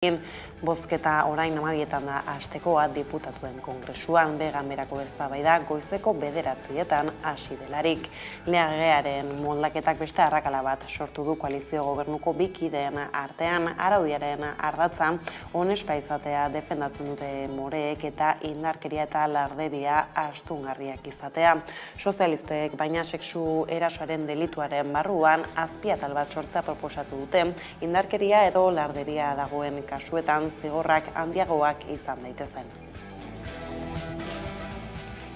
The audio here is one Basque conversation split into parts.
Bozketa orain 12etan da hastekoa diputatuen kongresuan ganberako eztabaida goizeko 9:00 hasi delarik. Legearen moldaketak beste arrakala bat sortu du koalizio gobernuko bi kideen artean. Araudiaren ardatza onespa izatea defendatzen dute moreek eta indarkeria eta larderia astungarriak izatea. Sozialistek baina sexu erasoaren delituaren barruan azpiatal bat sortzea proposatu dute. Indarkeria edo larderia dagoen kasuetan zigorrak handiagoak izan daitezen.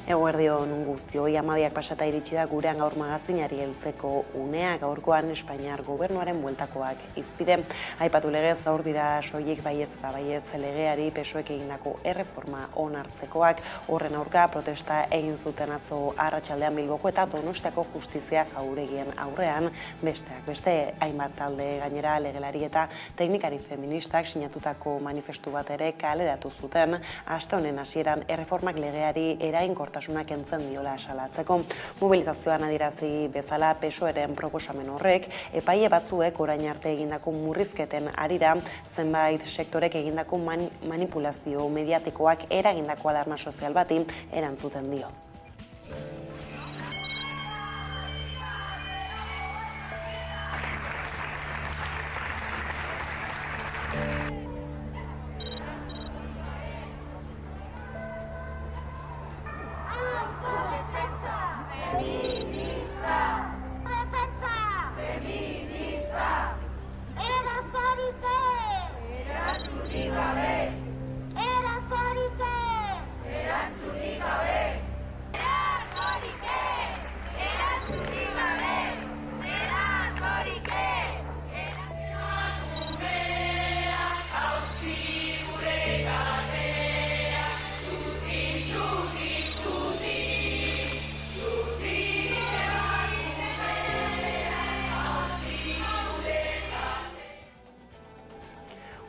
Eguerdion guztioi, 12 pasata iritsi da gurean gaur magazinari heltzeko unea. Gaurkoan Espainiar gobernuaren bueltakoak izpide. Aipatu legez gaur dira soilik baietz eta baietz legeari PSOEk egindako erreforma onartzekoak. Horren aurka protesta egin zuten atzo arratsaldean Bilboko eta Donostiako justizia jauregien aurrean. Besteak beste, hainbat talde gainera legelari eta teknikari feministak sinatutako manifestu bat ere kaleratu zuten. Aste honen hasieran erreformak legeari eraginkortasuna kentzen diola salatzeko. Mobilizazioan adierazi bezala PSOEren proposamen horrek epaile batzuek orain arte egindako murrizketen harira zenbait sektorek egindako manipulazio mediatikoak eragindako alarma sozial bati erantzuten dio.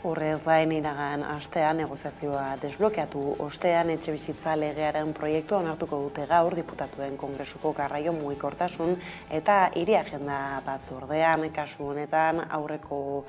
Horrez gain iragan astean negoziazioa desblokeatu ostean etxebizitza legearen proiektua onartuko dute gaur diputatuen kongresuko garraio mugikortasun eta hiri agenda batzordean. Kasu honetan aurreko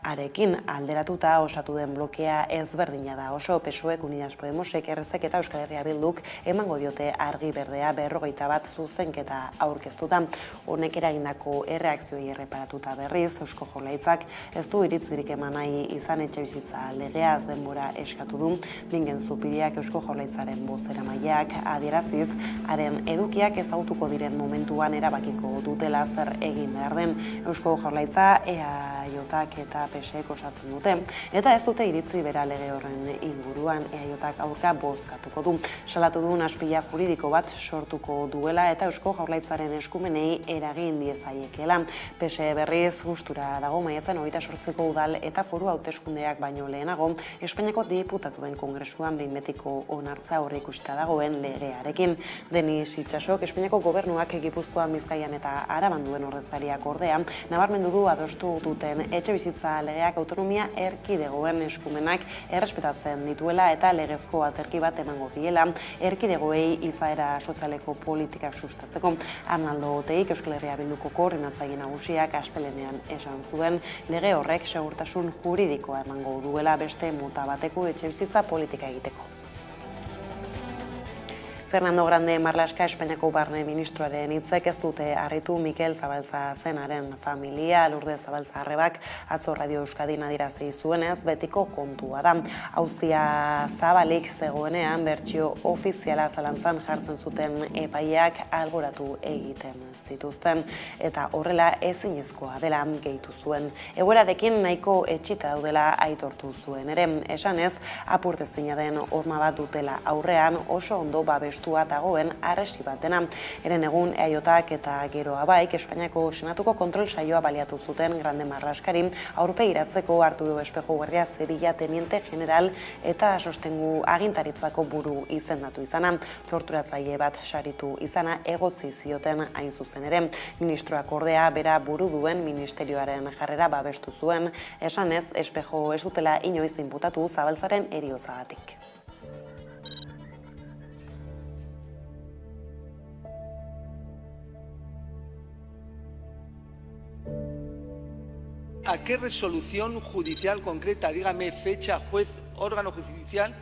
arekin alderatuta osatu den blokea ezberdina da oso. PSOEk, Unidas Podemosek, Errezek eta Euskal Herria Bilduk emango diote argi berdea 51 zuzenketa aurkeztuta. Honek eragindako erreakzioi erreparatuta berriz, Eusko Jaurlaritzak ez du iritzirik eman nahi izan etxebizitza legeaz denbora eskatu du. Bingen Zupiriak Eusko Jaurlaritzaren bozeramaileak adieraziz, haren edukiak ezagutuko diren momentuan erabakiko dutela zer egin behar den. Eusko Jaurlaritza EAJak eta PSEk osatzen dute, eta ez dute iritzi bera lege horren inguruan. EAJak aurka bozkatuko du. Salatu du nahaspila juridiko bat sortuko duela eta Eusko Jaurlaritzaren eskumenei eragin diezaiekeela. PSE berriz gustura dago maiatzen 28ko udal eta foru hauteskundeak baino lehenago Espainiako diputatuen kongresuan behin betiko onartza aurreikusita dagoen legearekin. Denis Itsasok Espainiako gobernuak Gipuzkoan, Bizkaian eta Araban duen ordezkariak ordea nabarmendu du adostu duten etxebizitza legeak autonomia erkidegoen eskumenak errespetatzen dituela eta legezko aterki bat emango diela erkidegoei izaera sozialeko politikak sustatzeko. Arnaldo Oteik Euskal Herria Bilduko koordinatzaile nagusiak astelehenean esan zuen lege horrek segurtasun juridikoa emango duela beste mota bateko etxebizitza politika egiteko. Fernando Grande Marlaska Espainiako barne ministroaren hitzek ez dute harritu Mikel Zabalza zenaren familia. Lourdes Zabalza Arrebak atzo Radio Euskadin adierazi zuenez betiko kontua da. Auzia zabalik zegoenean bertsio ofiziala zalantzan jartzen zuten epaileak alboratu egiten zituzten eta horrela ezinezkoa dela gehitu zuen. Egoerarekin nahiko etxita daudela aitortu zuen ere. Esanez, apurtezina den horma bat dutela aurrean oso ondo babestu dagoen arresi batena. Eren egun EAJak eta geroa baik Espainiako Senatuko kontrol saioa baliatu zuten Grande Marlaskari aurpegiratzeko Arturo Espejo Guardia Zibila teniente general eta sostengu agintaritzako buru izendatu izana. Torturatzaile bat saritu izana egotzi zioten hain zuzen ere. Ministroak ordea bera buru duen ministerioaren jarrera babestu zuen. Esanez, Espejo ez dutela inoiz inputatu Zabaltzaren heriotzatik. a qué resolución judicial concreta, dígame fecha, juez, órgano judicial,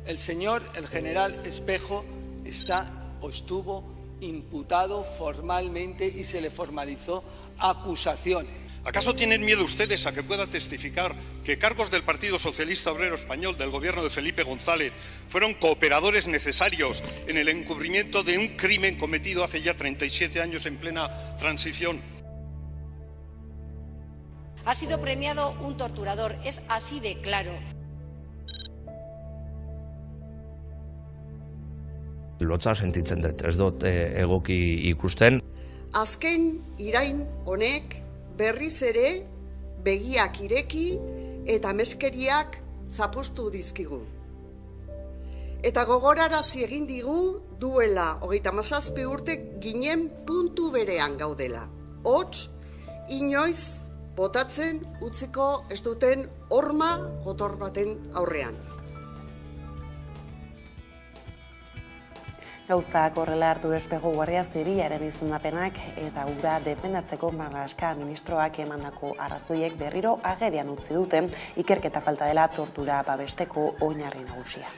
el señor, el general Espejo, está o estuvo imputado formalmente y se le formalizó acusación. ¿Acaso tienen miedo ustedes a que pueda testificar que cargos del Partido Socialista Obrero Español del gobierno de Felipe González fueron cooperadores necesarios en el encubrimiento de un crimen cometido hace ya 37 años en plena transición? Ha sido premiado un torturador, es así de claro. Lotsa sentitzen dut, ez dut egoki ikusten. Azken irain honek berriz ere begiak ireki eta meskeriak zapuztu dizkigu. Eta gogorarazi egin digu duela 37 urte ginen puntu berean gaudela. Hots, inoiz botatzen utziko ez duten horma gotor baten aurrean. Gauzak horrela hartu Espejo Guardia Zibilaren izendapenak eta hura defendatzeko Marlaska ministroak emandako arrazoiek berriro agerian utzi dute ikerketa falta dela tortura babesteko oinarri nagusia.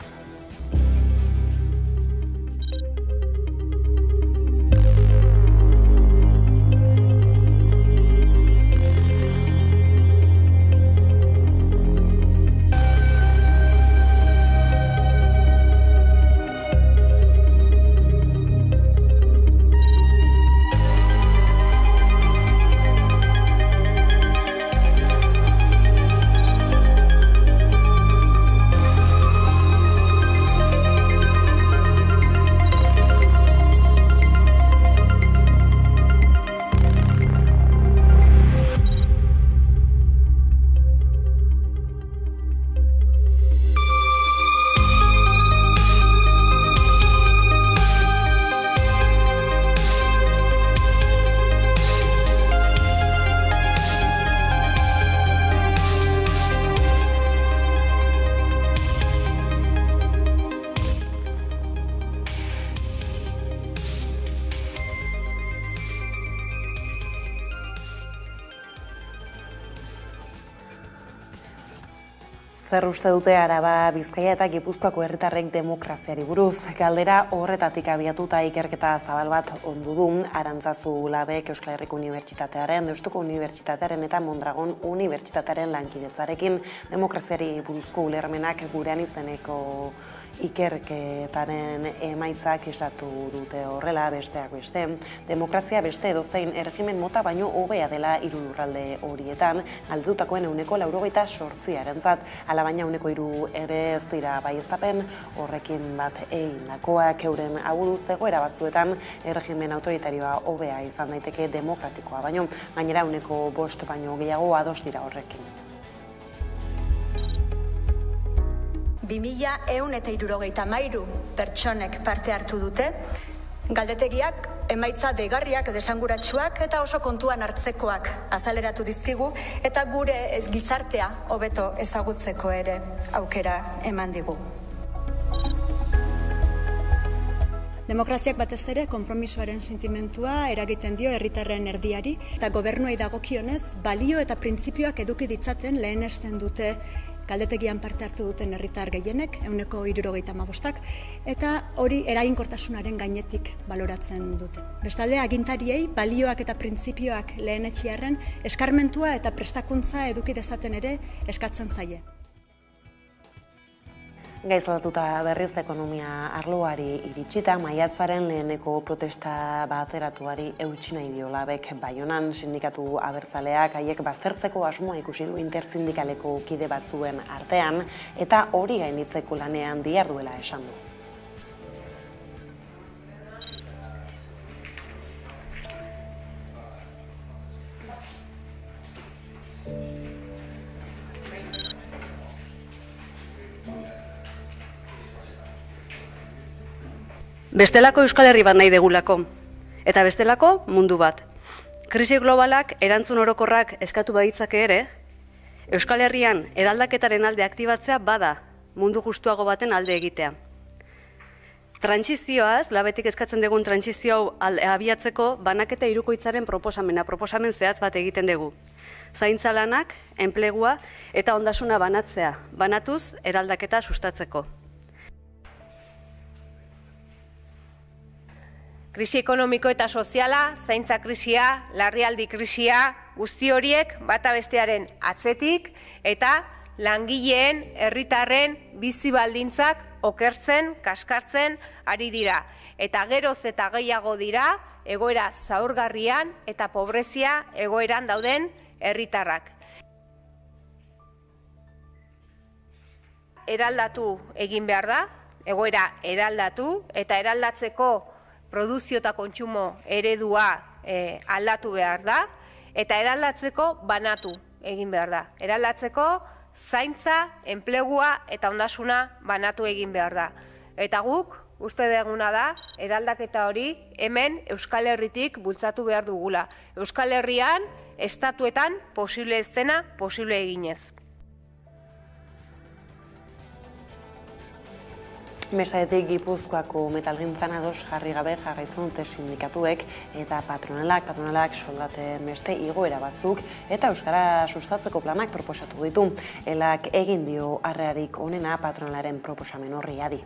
Zer uste dute Araba, Bizkaia eta Gipuzkoako herritarrek demokraziari buruz? Galdera horretatik abiatuta ikerketa zabal bat ondu du Arantzazu Labek Euskal Herriko Unibertsitatearen, Deustuko Unibertsitatearen eta Mondragon Unibertsitatearen lankidetzarekin demokraziari buruzko ulermenak gurean izeneko ikerketaren emaitzak islatu dute horrela, besteak beste. Demokrazia beste edozein erregimen mota baino hobea dela hiru lurralde horietan, galdutakoen 98%-arentzat, alabaina 3% ere ez dira baieztapen horrekin bat egindakoak euren aburuz egoera batzuetan erregimen autoritarioa hobea izan daiteke demokratikoa, baino gainera 5% baino gehiago ados dira horrekin. 2173 pertsonek parte hartu dute, galdetegiak emaitza deigarriak edo esanguratsuak eta oso kontuan hartzekoak azaleratu dizkigu eta gure gizartea hobeto ezagutzeko ere aukera eman digu. Demokraziak batez ere konpromisoaren sentimentua eragiten dio herritarren erdiari eta gobernuei dagokionez balio eta printzipioak eduki ditzaten lehenesten dute galdetegian parte hartu duten herritar gehienek, 75%, eta hori eraginkortasunaren gainetik baloratzen dute. Bestalde, agintariei balioak eta printzipioak lehenetxiarren eskarmentua eta prestakuntza eduki dezaten ere eskatzen zaie. Gaizlatuta berriz ekonomia arloari iritsita, maiatzaren leheneko protesta bateratuari eutsi nahi dio Labek Baionan sindikatu abertzaleak haiek baztertzeko asmoa ikusi du intersindikaleko kide batzuen artean eta hori gainditzeko lanean diharduela esan du. Bestelako Euskal Herri bat nahi degulako, eta bestelako mundu bat. Krisi globalak erantzun orokorrak eskatu baditzake ere, Euskal Herrian eraldaketaren alde aktibatzea bada mundu justuago baten alde egitea. Trantsizioaz, Labetik eskatzen dugun trantsizio hau abiatzeko banaketa hirukoitzaren proposamen zehatz bat egiten dugu. zaintza lanak, enplegua eta ondasuna banatzea, banatuz eraldaketa sustatzeko. Krisi ekonomiko eta soziala, zaintza krisia, larrialdi krisia, guzti horiek bata bestearen atzetik eta langileen, herritarren bizi baldintzak okertzen, kaskartzen ari dira. Eta geroz eta gehiago dira egoera zaurgarrian eta pobrezia egoeran dauden herritarrak. Eraldatu egin behar da, egoera eraldatu eta eraldatzeko produzio eta kontsumo eredua aldatu behar da, eta eraldatzeko banatu egin behar da. Eraldatzeko zaintza, enplegua eta ondasuna banatu egin behar da. Eta guk, uste duguna da, eraldaketa hori hemen Euskal Herritik bultzatu behar dugula. Euskal Herrian, estatuetan posible ez dena, posible eginez. Mesaetik Gipuzkoako metalgintzan ados jarri gabe jarraitzen dute sindikatuek eta patronalak soldaten beste igoera batzuk eta euskara sustatzeko planak proposatu ditu. Elak egin dio harrearik onena patronalaren proposamen horri adi.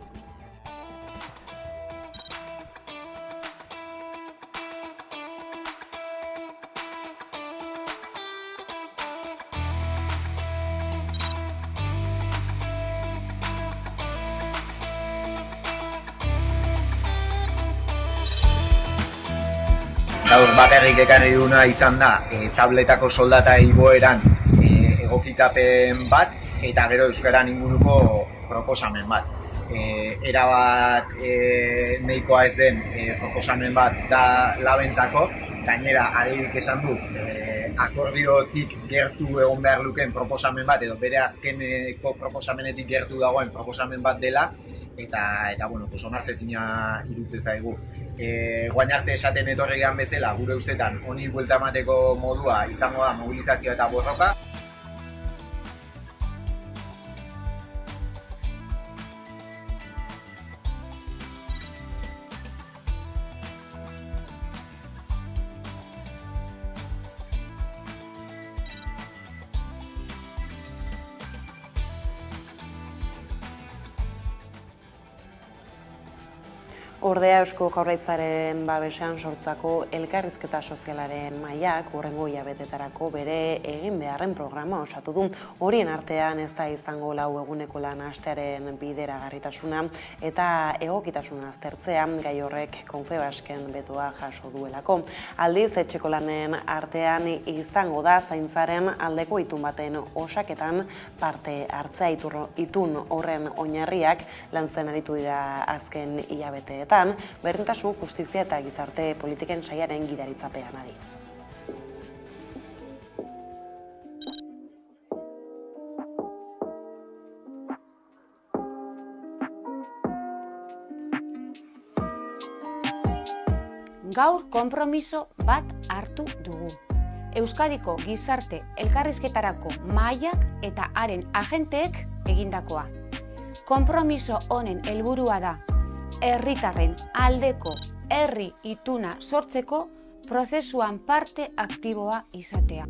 Gaur bakarrik ekarri duna izan da tabletako soldata igoeran egokitzapen bat eta gero euskaran inguruko proposamen bat. Erabat nahikoa ez den proposamen bat da labentzako, gainera adibik esan du akordiotik gertu egon behar luken proposamen bat edo bere azkeneko proposamenetik gertu dagoen proposamen bat dela eta bueno, onartezina irutze zaigu. Guain arte esaten etorrian bezala, gure ustetan honi buelta emateko modua izango da mobilizazioa eta borroka. Ordea Eusko Jaurlaritzaren babesean sortutako elkarrizketa sozialaren mahaiak hurrengo hilabetetarako bere egin beharren programa osatu du. Horien artean ez da izango 4 eguneko lan astearen bideragarritasuna eta egokitasuna aztertzea, gai horrek Confebasken betoa jaso duelako. Aldiz, etxeko lanen artean izango da zaintzaren aldeko itun baten osaketan parte hartzea. Itun horren oinarriak lantzen aritu dira azken hilabeteetan. Berdintasun, justizia eta gizarte politiken sailaren gidaritzapean adi. Gaur konpromiso bat hartu dugu. Euskadiko gizarte elkarrizketarako mahaiak eta haren agenteek egindakoa. Konpromiso honen helburua da herritarren aldeko herri ituna sortzeko prozesuan parte aktiboa izatea.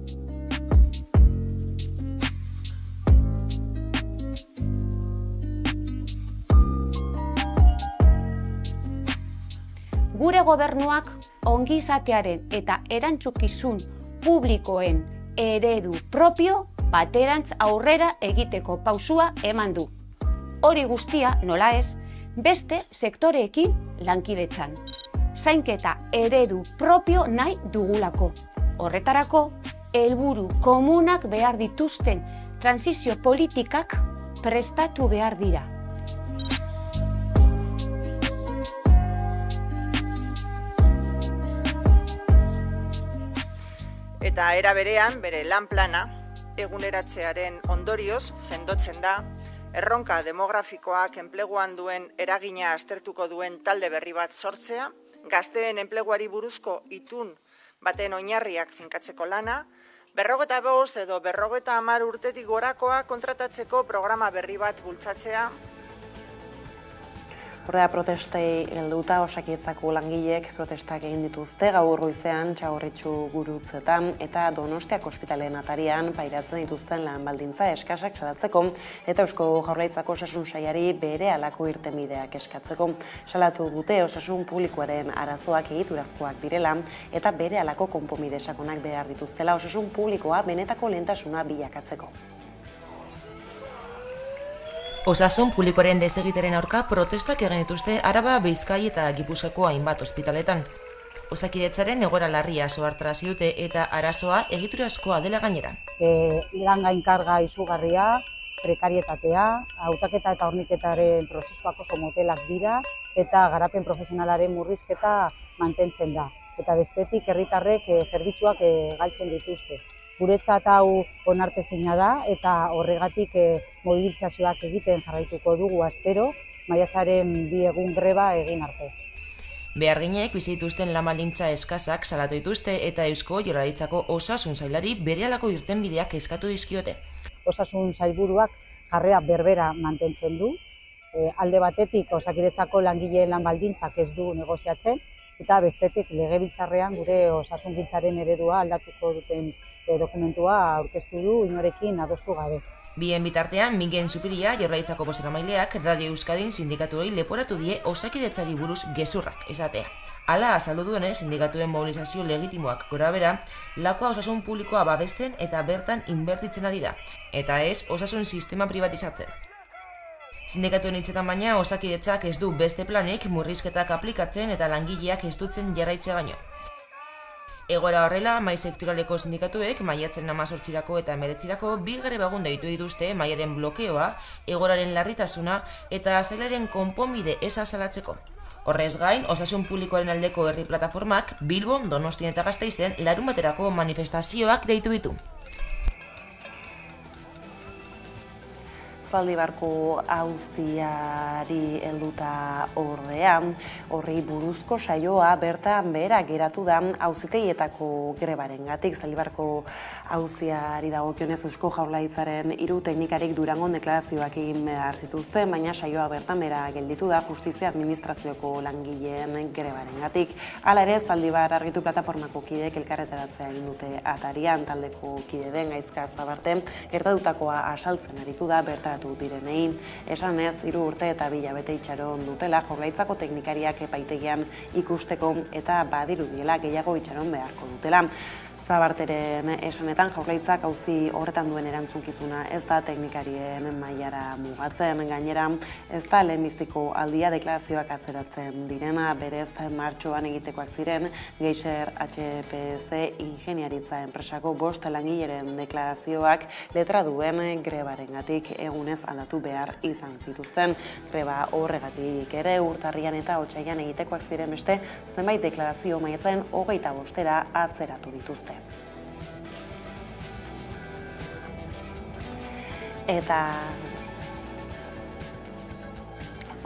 Gure gobernuak ongizatearen eta erantzukizun publikoen eredu propio baterantz aurrera egiteko pausua eman du. Hori guztia, nola ez, beste sektoreekin lankidetzan. Zainketa eredu propio nahi dugulako. Horretarako, helburu komunak behar dituzten transizio politikak prestatu behar dira. Eta era berean, bere lan plana, eguneratzearen ondorioz sendotzen da, erronka demografikoak enpleguan duen eragina aztertuko duen talde berri bat sortzea, gazteen enpleguari buruzko itun baten oinarriak finkatzeko lana, 55 edo 50 urtetik gorakoa kontratatzeko programa berri bat bultzatzea. Horrela protestei helduta Osakidetzako langileek protestak egin dituzte gaur goizean Txagorritxu gurutzetan eta Donostiako ospitalen atarian pairatzen dituzten lan baldintza eskasak salatzeko eta Eusko Jaurlaritzako Osasun Sailari berehalako irtenbideak eskatzeko. Salatu dute osasun publikoaren arazoak egiturazkoak direla eta berehalako konponbide sakonak behar dituztela osasun publikoa benetako lehentasuna bilakatzeko. Osasun publikoaren desegiteren aurka protestak egin dituzte Araba, Bizkai eta Gipuzkoako hainbat ospitaletan. Osakidetzaren egoera larria ohartarazi dute eta arazoa egiturazkoa dela gainera. Lan gainkarga izugarria, prekarietatea, hautaketa eta horniketaren prozesuak oso motelak dira eta garapen profesionalaren murrizketa mantentzen da. Eta bestetik herritarrek zerbitzuak galtzen dituzte. Guretzat hau onartezina da eta horregatik mobilizazioak egiten jarraituko dugu astero, maiatzaren 2 egun greba egin arte. Beharginek bizi dituzten lan baldintza eskasak salatu dituzte eta Eusko Jaurlaritzako Osasun Sailari berehalako irtenbideak eskatu dizkiote. Osasun Sailburuak jarrera berbera mantentzen du. Alde batetik Osakidetzako langileen lan baldintzak ez du negoziatzen eta bestetik legebiltzarrean gure osasungintzaren eredua aldatuko duten dokumentua aurkeztu du inorekin adostu gabe. Bien bitartean, Mingen Zupiria Jaurlaritzako bozeramaileak Radio Euskadin sindikatuei leporatu die Osakidetzari buruz gezurrak esatea. Hala azaldu duenez, sindikatuen mobilizazio legitimoak gorabehera, lakoa osasun publikoa babesten eta bertan inbertitzen ari da, eta ez osasun sistema privatizatzen. Sindikatuen hitzetan baina, Osakidetzak ez du beste planik murrizketak aplikatzen eta langileak ez dutzen jarraitzea baino. Egoera horrela, mahai sektoraleko sindikatuek maiatzaren 18 eta 19 bi greba egun deitu dituzte mahaiaren blokeoa, egoeraren larritasuna eta sailaren konponbide eza salatzeko. Horrez gain, osasun publikoaren aldeko herri plataformak Bilbon, Donostian eta Gasteizen larunbaterako manifestazioak deitu ditu. Zaldibarko auziari helduta ordea, horri buruzko saioa bertan behera geratu da auzitegietako grebarengatik. Zaldibarko auziari dagokionez Eusko Jaurlaritzaren 3 teknikarik Durangon deklarazioak egin behar zituzten, baina saioa bertan behera gelditu da Justizia Administrazioko langileen grebarengatik. Hala ere, Zaldibar Argitu Plataformako kideek elkarretaratzea egin dute atarian, taldeko kide den Gaizka Zabarte gertatutakoa asaltzen aritu da bertaratu direnei. Esanez, 3 urte eta 2 hilabete itxaron dutela Jaurlaritzako teknikariak epaitegian ikusteko eta badirudiela gehiago itxaron beharko dutela. Zabarteren esanetan Jaurlaritzak auzi horretan duen erantzunkizuna ez da teknikarien mailara mugatzen, gainera ez da lehenbiziko aldia deklarazioak atzeratzen direna, berez martxoan egitekoak ziren Geixer HPC ingeniaritza enpresako 5 langileren deklarazioak letra duen grebarengatik egunez aldatu behar izan zituzten. Greba horregatik ere urtarrian eta otsailean egitekoak ziren beste zenbait deklarazio maiatzaren 25 atzeratu dituzte. Eta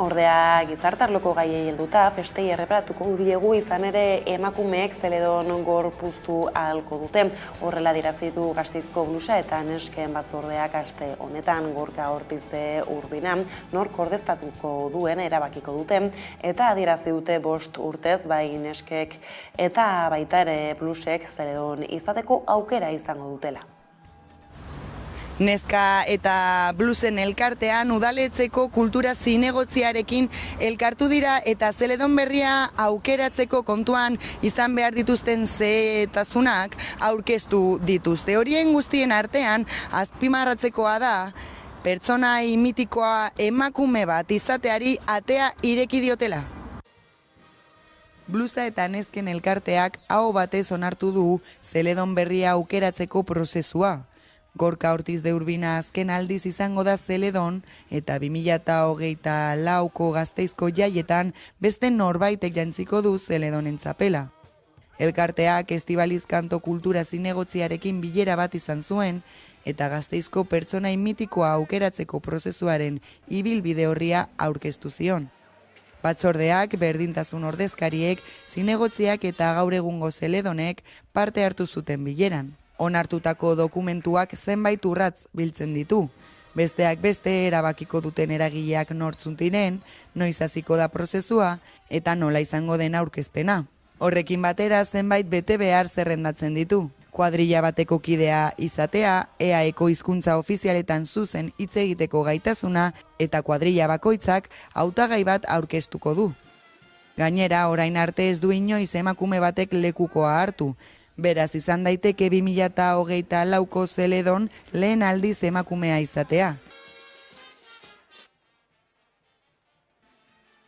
ordea gizartarloko gaiei helduta festei erreparatuko diegu izan ere emakumeek Zeledon gorpuztu ahalko dute. Horrela adierazi du Gasteizko blusa eta nesken batzordeak aste honetan. Gorka Ortizde Urbina nork ordezkatuko duen erabakiko dute eta adierazi dute 5 urtez bai neskek eta baita ere blusek Zeledon izateko aukera izango dutela. Neska eta blusen elkartean udaletxeko kultura zinegotziarekin elkartu dira eta Zeledon berria aukeratzeko kontuan izan behar dituzten zehetasunak aurkeztu dituzte. Horien guztien artean azpimarratzekoa da pertsona mitikoa emakume bat izateari atea ireki diotela. Blusa eta nesken elkarteak aho batez onartu du Zeledon berria aukeratzeko prozesua. Gorka Ortizde Urbina azken aldiz izango da Zeledon eta 2024ko Gasteizko jaietan beste norbaitek jantziko du Zeledonen txapela. Elkarteak Estibaliz Kanto kultura zinegotziarekin bilera bat izan zuen eta Gasteizko pertsonai mitikoa aukeratzeko prozesuaren ibilbide horria aurkeztu zion. Batzordeak, berdintasun ordezkariek, zinegotziak eta gaur egungo Zeledonek parte hartu zuten bileran. Onartutako dokumentuak zenbait urratz biltzen ditu. Besteak beste erabakiko duten eragileak nortzun diren, noiz hasiko da prozesua eta nola izango den aurkezpena. Horrekin batera zenbait bete behar zerrendatzen ditu. Kuadrilla bateko kidea izatea, EAEko hizkuntza ofizialetan zuzen hitz egiteko gaitasuna eta kuadrilla bakoitzak hautagai bat aurkeztuko du. Gainera, orain arte ez du inoiz emakume batek lekukoa hartu. Beraz, izan daiteke 2024ko Zeledon lehen aldiz emakumea izatea.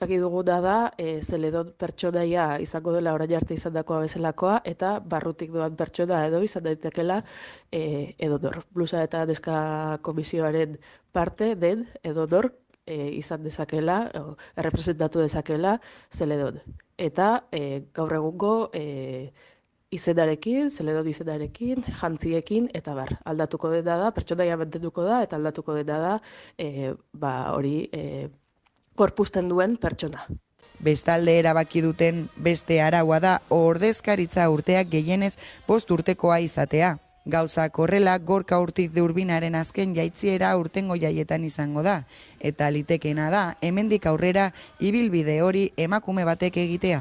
Zaki dugu da, Zeledon pertsonaia izango dela orain arte izandakoa bezalakoa, eta barrutik doan pertsona edo izan daitekela edonor. Blusa eta Neska Komisioaren parte den edonor izan dezakela, errepresentatu dezakela Zeledon. Eta gaur egungo izenarekin, Zeledon izenarekin, jantziekin, eta bar. Aldatuko dena da, pertsonaia mantenduko da, eta aldatuko dena da, hori korpusten duen pertsona. Bestalde erabaki duten beste araua da ordezkaritza urteak gehienez 5 urtekoa izatea. Gauzak horrela, Gorka Urtiz de Urbinaren azken jaitziera urtengo jaietan izango da, eta litekeena da, hemendik aurrera ibilbide hori emakume batek egitea.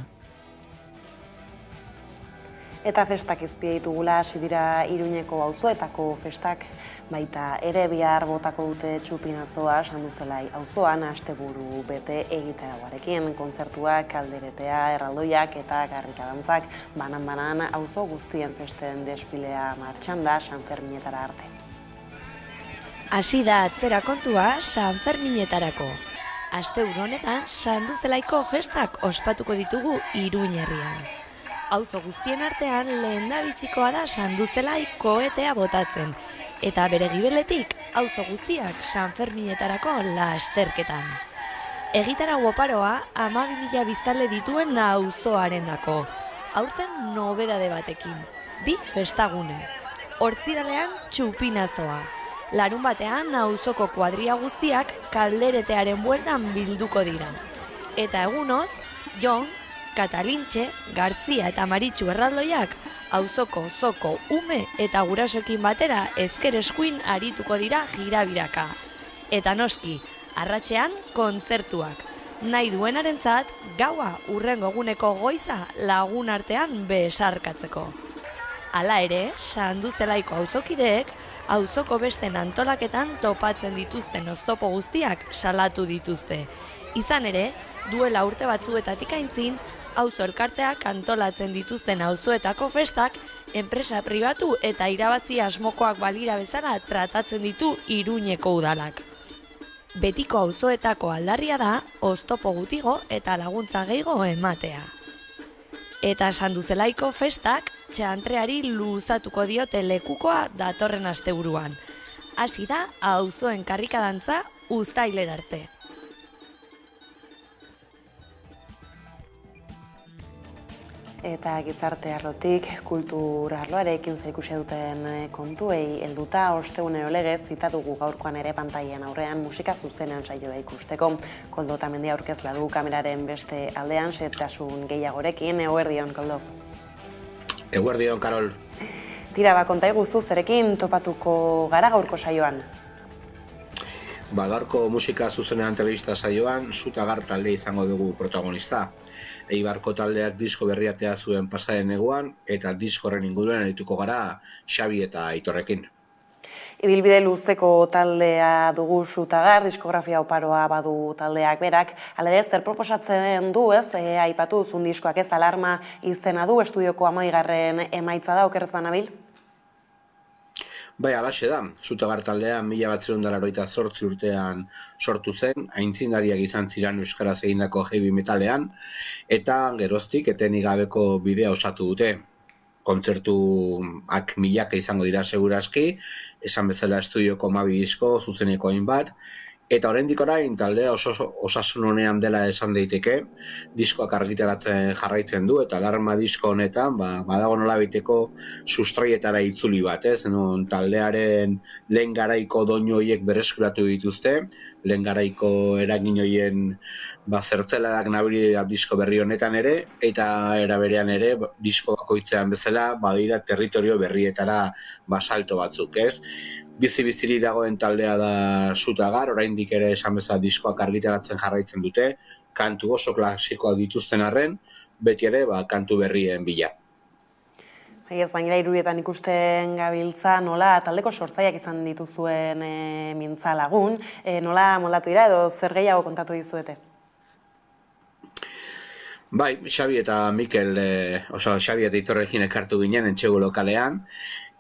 Eta festak izpide ditugula, hasi dira Iruñeko auzoetako festak, baita ere bihar botako dute txupinazoa Sanduzelai auzoan asteburu bete egitaraguarekin, kontzertuak, kalderetea, erraldoiak eta garrikadantzak banan-banan auzo guztien festen desfilea martxan da Sanferminetara arte. Hasi da atzera kontua Sanferminetarako. Asteburu honetan Sanduzelaiko festak ospatuko ditugu Iruñ herrian. Auzo guztien artean lehendabizikoa da Sanduzelai kohetea botatzen, eta bere gibeletik auzo guztiak Sanferminetarako lasterketan. Egitarau oparoa 12.000 biztanle dituen auzoarendako. Aurten nobedade batekin, 2 festagune. Hortziralean txupinazoa. Larun batean auzoko kuadria guztiak kalderetearen bueltan bilduko dira. Eta egunoz, Jon, Katalintxe, Gartzia eta Maritxu erraldoiak auzoko, zoko, ume eta gurasoekin batera ezker eskuin arituko dira jirabiraka. Eta noski, arratsean kontzertuak. Nahi duenarentzat, gaua hurrengo eguneko goiza lagun artean besarkatzeko. Hala ere, Sanduzelaiko auzokideek auzoko besten antolaketan topatzen dituzten oztopo guztiak salatu dituzte. Izan ere, duela urte batzuetatik aintzin, auzo elkarteak antolatzen dituzten auzoetako festak enpresa pribatu eta irabazi asmokoak balira bezala tratatzen ditu Iruñeko udalak. Betiko auzoetako aldarria da oztopo gutigo eta laguntza gehiago ematea. Eta Sanduzelaiko festak txantreari luzatuko diote lekukoa datorren asteburuan. Hasi da auzoen karrikadantza uztailera arte. Eta gizarte arlotik, kultur arloarekin zerikusia duten kontuei helduta ostegunero legez zitatugu gaurkoan ere pantailan aurrean musika zuzenean saioa ikusteko. Koldo Otamendi aurkezla du kameraren beste aldean xehetasun gehiagorekin. Eguerdion, Koldo. Eguerdion, Karol. Tira, konta iguzu zerekin topatuko gara gaurko saioan? Gaurko musika zuzenean telebista saioan Zutagar talde izango dugu protagonista. Eibarko taldeak disko berriatea zuen pasaren neguan eta diskorren inguruan arituko gara Xabi eta Aitorrekin. Ibilbide luzteko taldea dugu Zutagar, diskografia oparoa badu taldeak berak. Hala ere, zer proposatzen du, ez? Aipatu duzun diskoak ez, Alarma izena du, estudioko 10. emaitza da, okerrez banabil? Bai, alaxe da. Zutagar taldea 1988 urtean sortu zen, aintzindariak izan ziren euskaraz egindako heavy metalean, eta geroztik etenik gabeko bidea osatu dute. Kontzertuak milaka izango dira segurazki, esan bezala estudioko 12 disko, zuzeneko hainbat, eta oraindik orain taldea osasun honean dela esan daiteke, diskoak argitaratzen jarraitzen du, eta Alarma disko honetan badago nolabaiteko sustraietara itzuli bat, ez? Taldearen lehen garaiko doinu horiek berreskuratu dituzte, lehen garaiko eragin horien zertzeladak nabili disko berri honetan ere, eta era berean ere disko bakoitzean bezala badira territorio berrietara salto batzuk, ez? bizi-biziri dagoen taldea da Zutagar, oraindik ere esan bezala diskoak argitaratzen jarraitzen dute, kantu oso klasikoak dituzten arren, beti ere kantu berrien bila. Ez gainera irudietan ikusten gabiltza, nola taldeko sortzaileak izan dituzuen mintza lagun, nola moldatu dira edo zer gehiago kontatu dizuete? Bai, Xabi eta Mikel, Xabi eta Itorrekin ekartu ginen entxegu lokalean,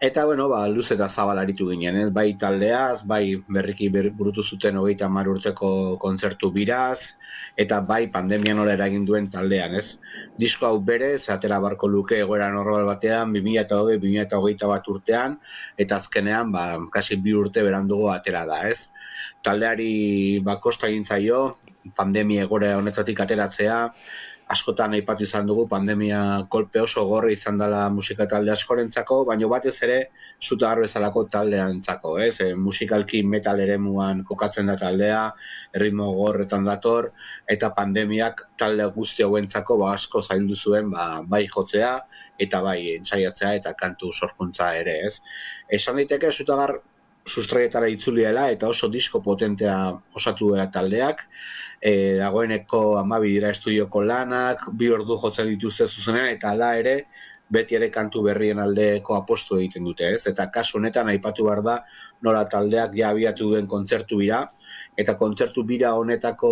eta luz eta zabal aritu ginen, bai taldeaz, bai berriki burutu zuten 30 urteko kontzertu biraz, eta bai pandemia nola eragin duen taldean, ez? Disko hau berez, atera barko luke egoera normal batean, 2020-2021 urtean, eta azkenean, kasi 2 urte berandugo atera da, ez? Taldeari kosta egin zaio, pandemia egoera honetatik ateratzea, askotan aipatu izan dugu pandemia kolpe oso gorri izan dela musika talde askorentzako, baina batez ere Zutagar bezalako taldeantzako, ez? Musikalki metal eremuan kokatzen da taldea, erritmo gorretan dator, eta pandemiak talde guzti hauentzako asko zaildu zuen bai jotzea, eta bai entzaiatzea eta kantu sorkuntza ere, ez? Esan daiteke Zutagar sustraietara itzuli dela eta oso disko potentea osatu dela taldeak, dagoeneko 12 dira estudioko lanak, 2 ordu jotzen dituzte zuzenean, eta hala ere beti ere kantu berrien aldeko apostu egiten dute, ez? Eta kasu honetan aipatu behar da nola taldeak ja abiatu duen kontzertu bira, eta kontzertu bira honetako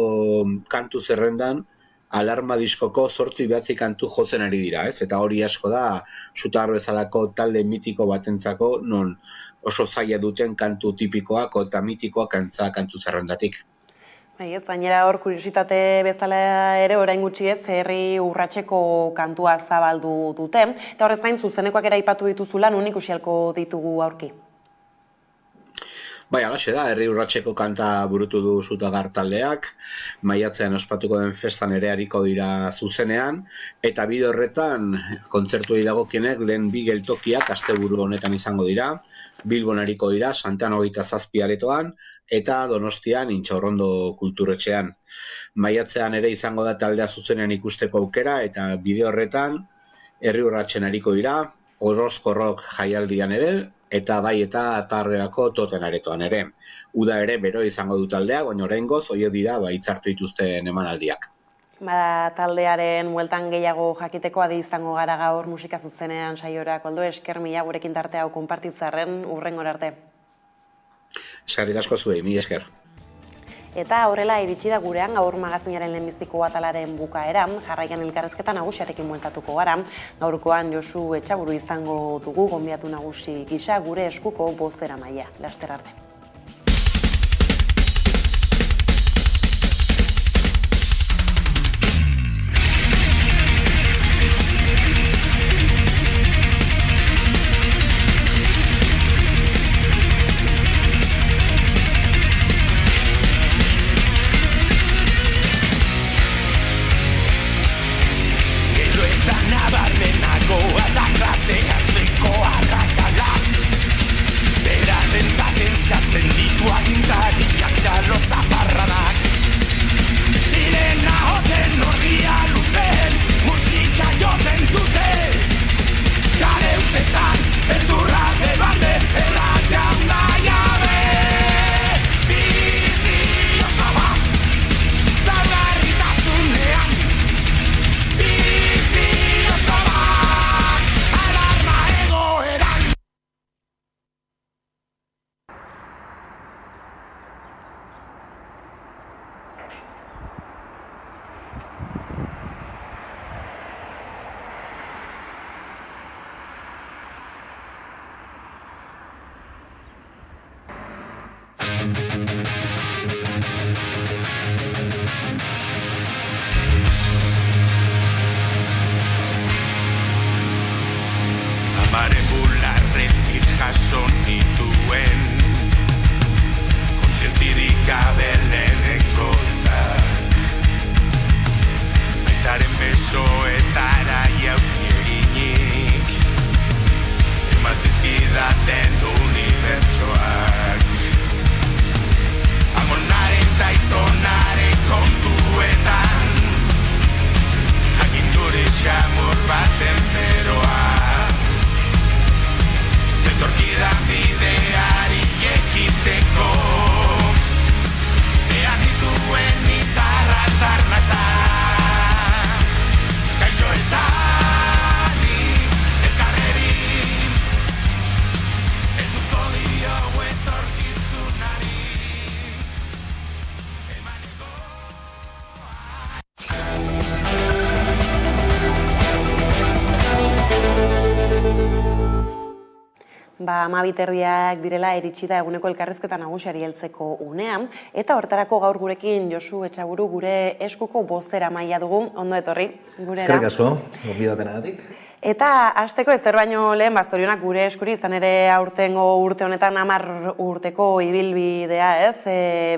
kantu zerrendan Alarma diskoko 8-9 kantu jotzen ari dira, ez? Eta hori asko da Zutagar bezalako talde mitiko batentzako non oso zaila duten kantu tipikoak eta mitikoak kantu zerrendatik. Ez, gainera hor kuriositate bezala ere orain gutxi ez herri urratseko kantua zabaldu dute, eta horrez gain zuzenekoak ere aipatu dituzula, non ikusialko ditugu aurki? Bai, alaxe da, herri urratseko kanta burutu du Zutagar taldeak, maiatzean ospatuko den festan ere hariko dira zuzenean, eta bide horretan kontzertuei dagokienek lehen 2 geltokiak asteburu honetan izango dira, Bilbon hariko dira, Santean 27 aretoan, eta Donostian Intxaurrondo kulturetxean. Maiatzean ere izango da taldea zuzenean ikusteko aukera, eta bide horretan herri urratsen hariko dira, Orozko Rock jaialdian ere, eta bai eta Atarreako Toten aretoan ere. Uda ere bero izango du taldea, baina oraingoz horiek dira hitzartu dituzten emanaldiak. Taldearen bueltan gehiago jakiteko adi izango gara gaur musika zuzenean saiora, Koldo, esker mila gurekin tarte hau konpartitzarren urrengora arte. Eskerrik asko zuei, mila esker. Eta horrela iritsi da gurean gaur magazinaren lehenbiziko atalaren bukaera, jarraian elkarrezketa nagusiarekin bueltatuko gara. Gaurkoan Josu Etxaburu izango dugu gonbidatu nagusi gisa gure eskuko bozeramailea. Laster arte. Got 12:30 direla iritsi da eguneko elkarrizketa nagusiari heltzeko unea, eta hortarako gaur gurekin Josu Etxaburu gure eskuko bozeramailea dugu, ondo etorri gurera. Eskerrik asko, gonbidapenagatik. Eta hasteko ezer baino lehen bazorionak gure eskuri, izan ere aurtengo urte honetan 10 urteko ibilbidea,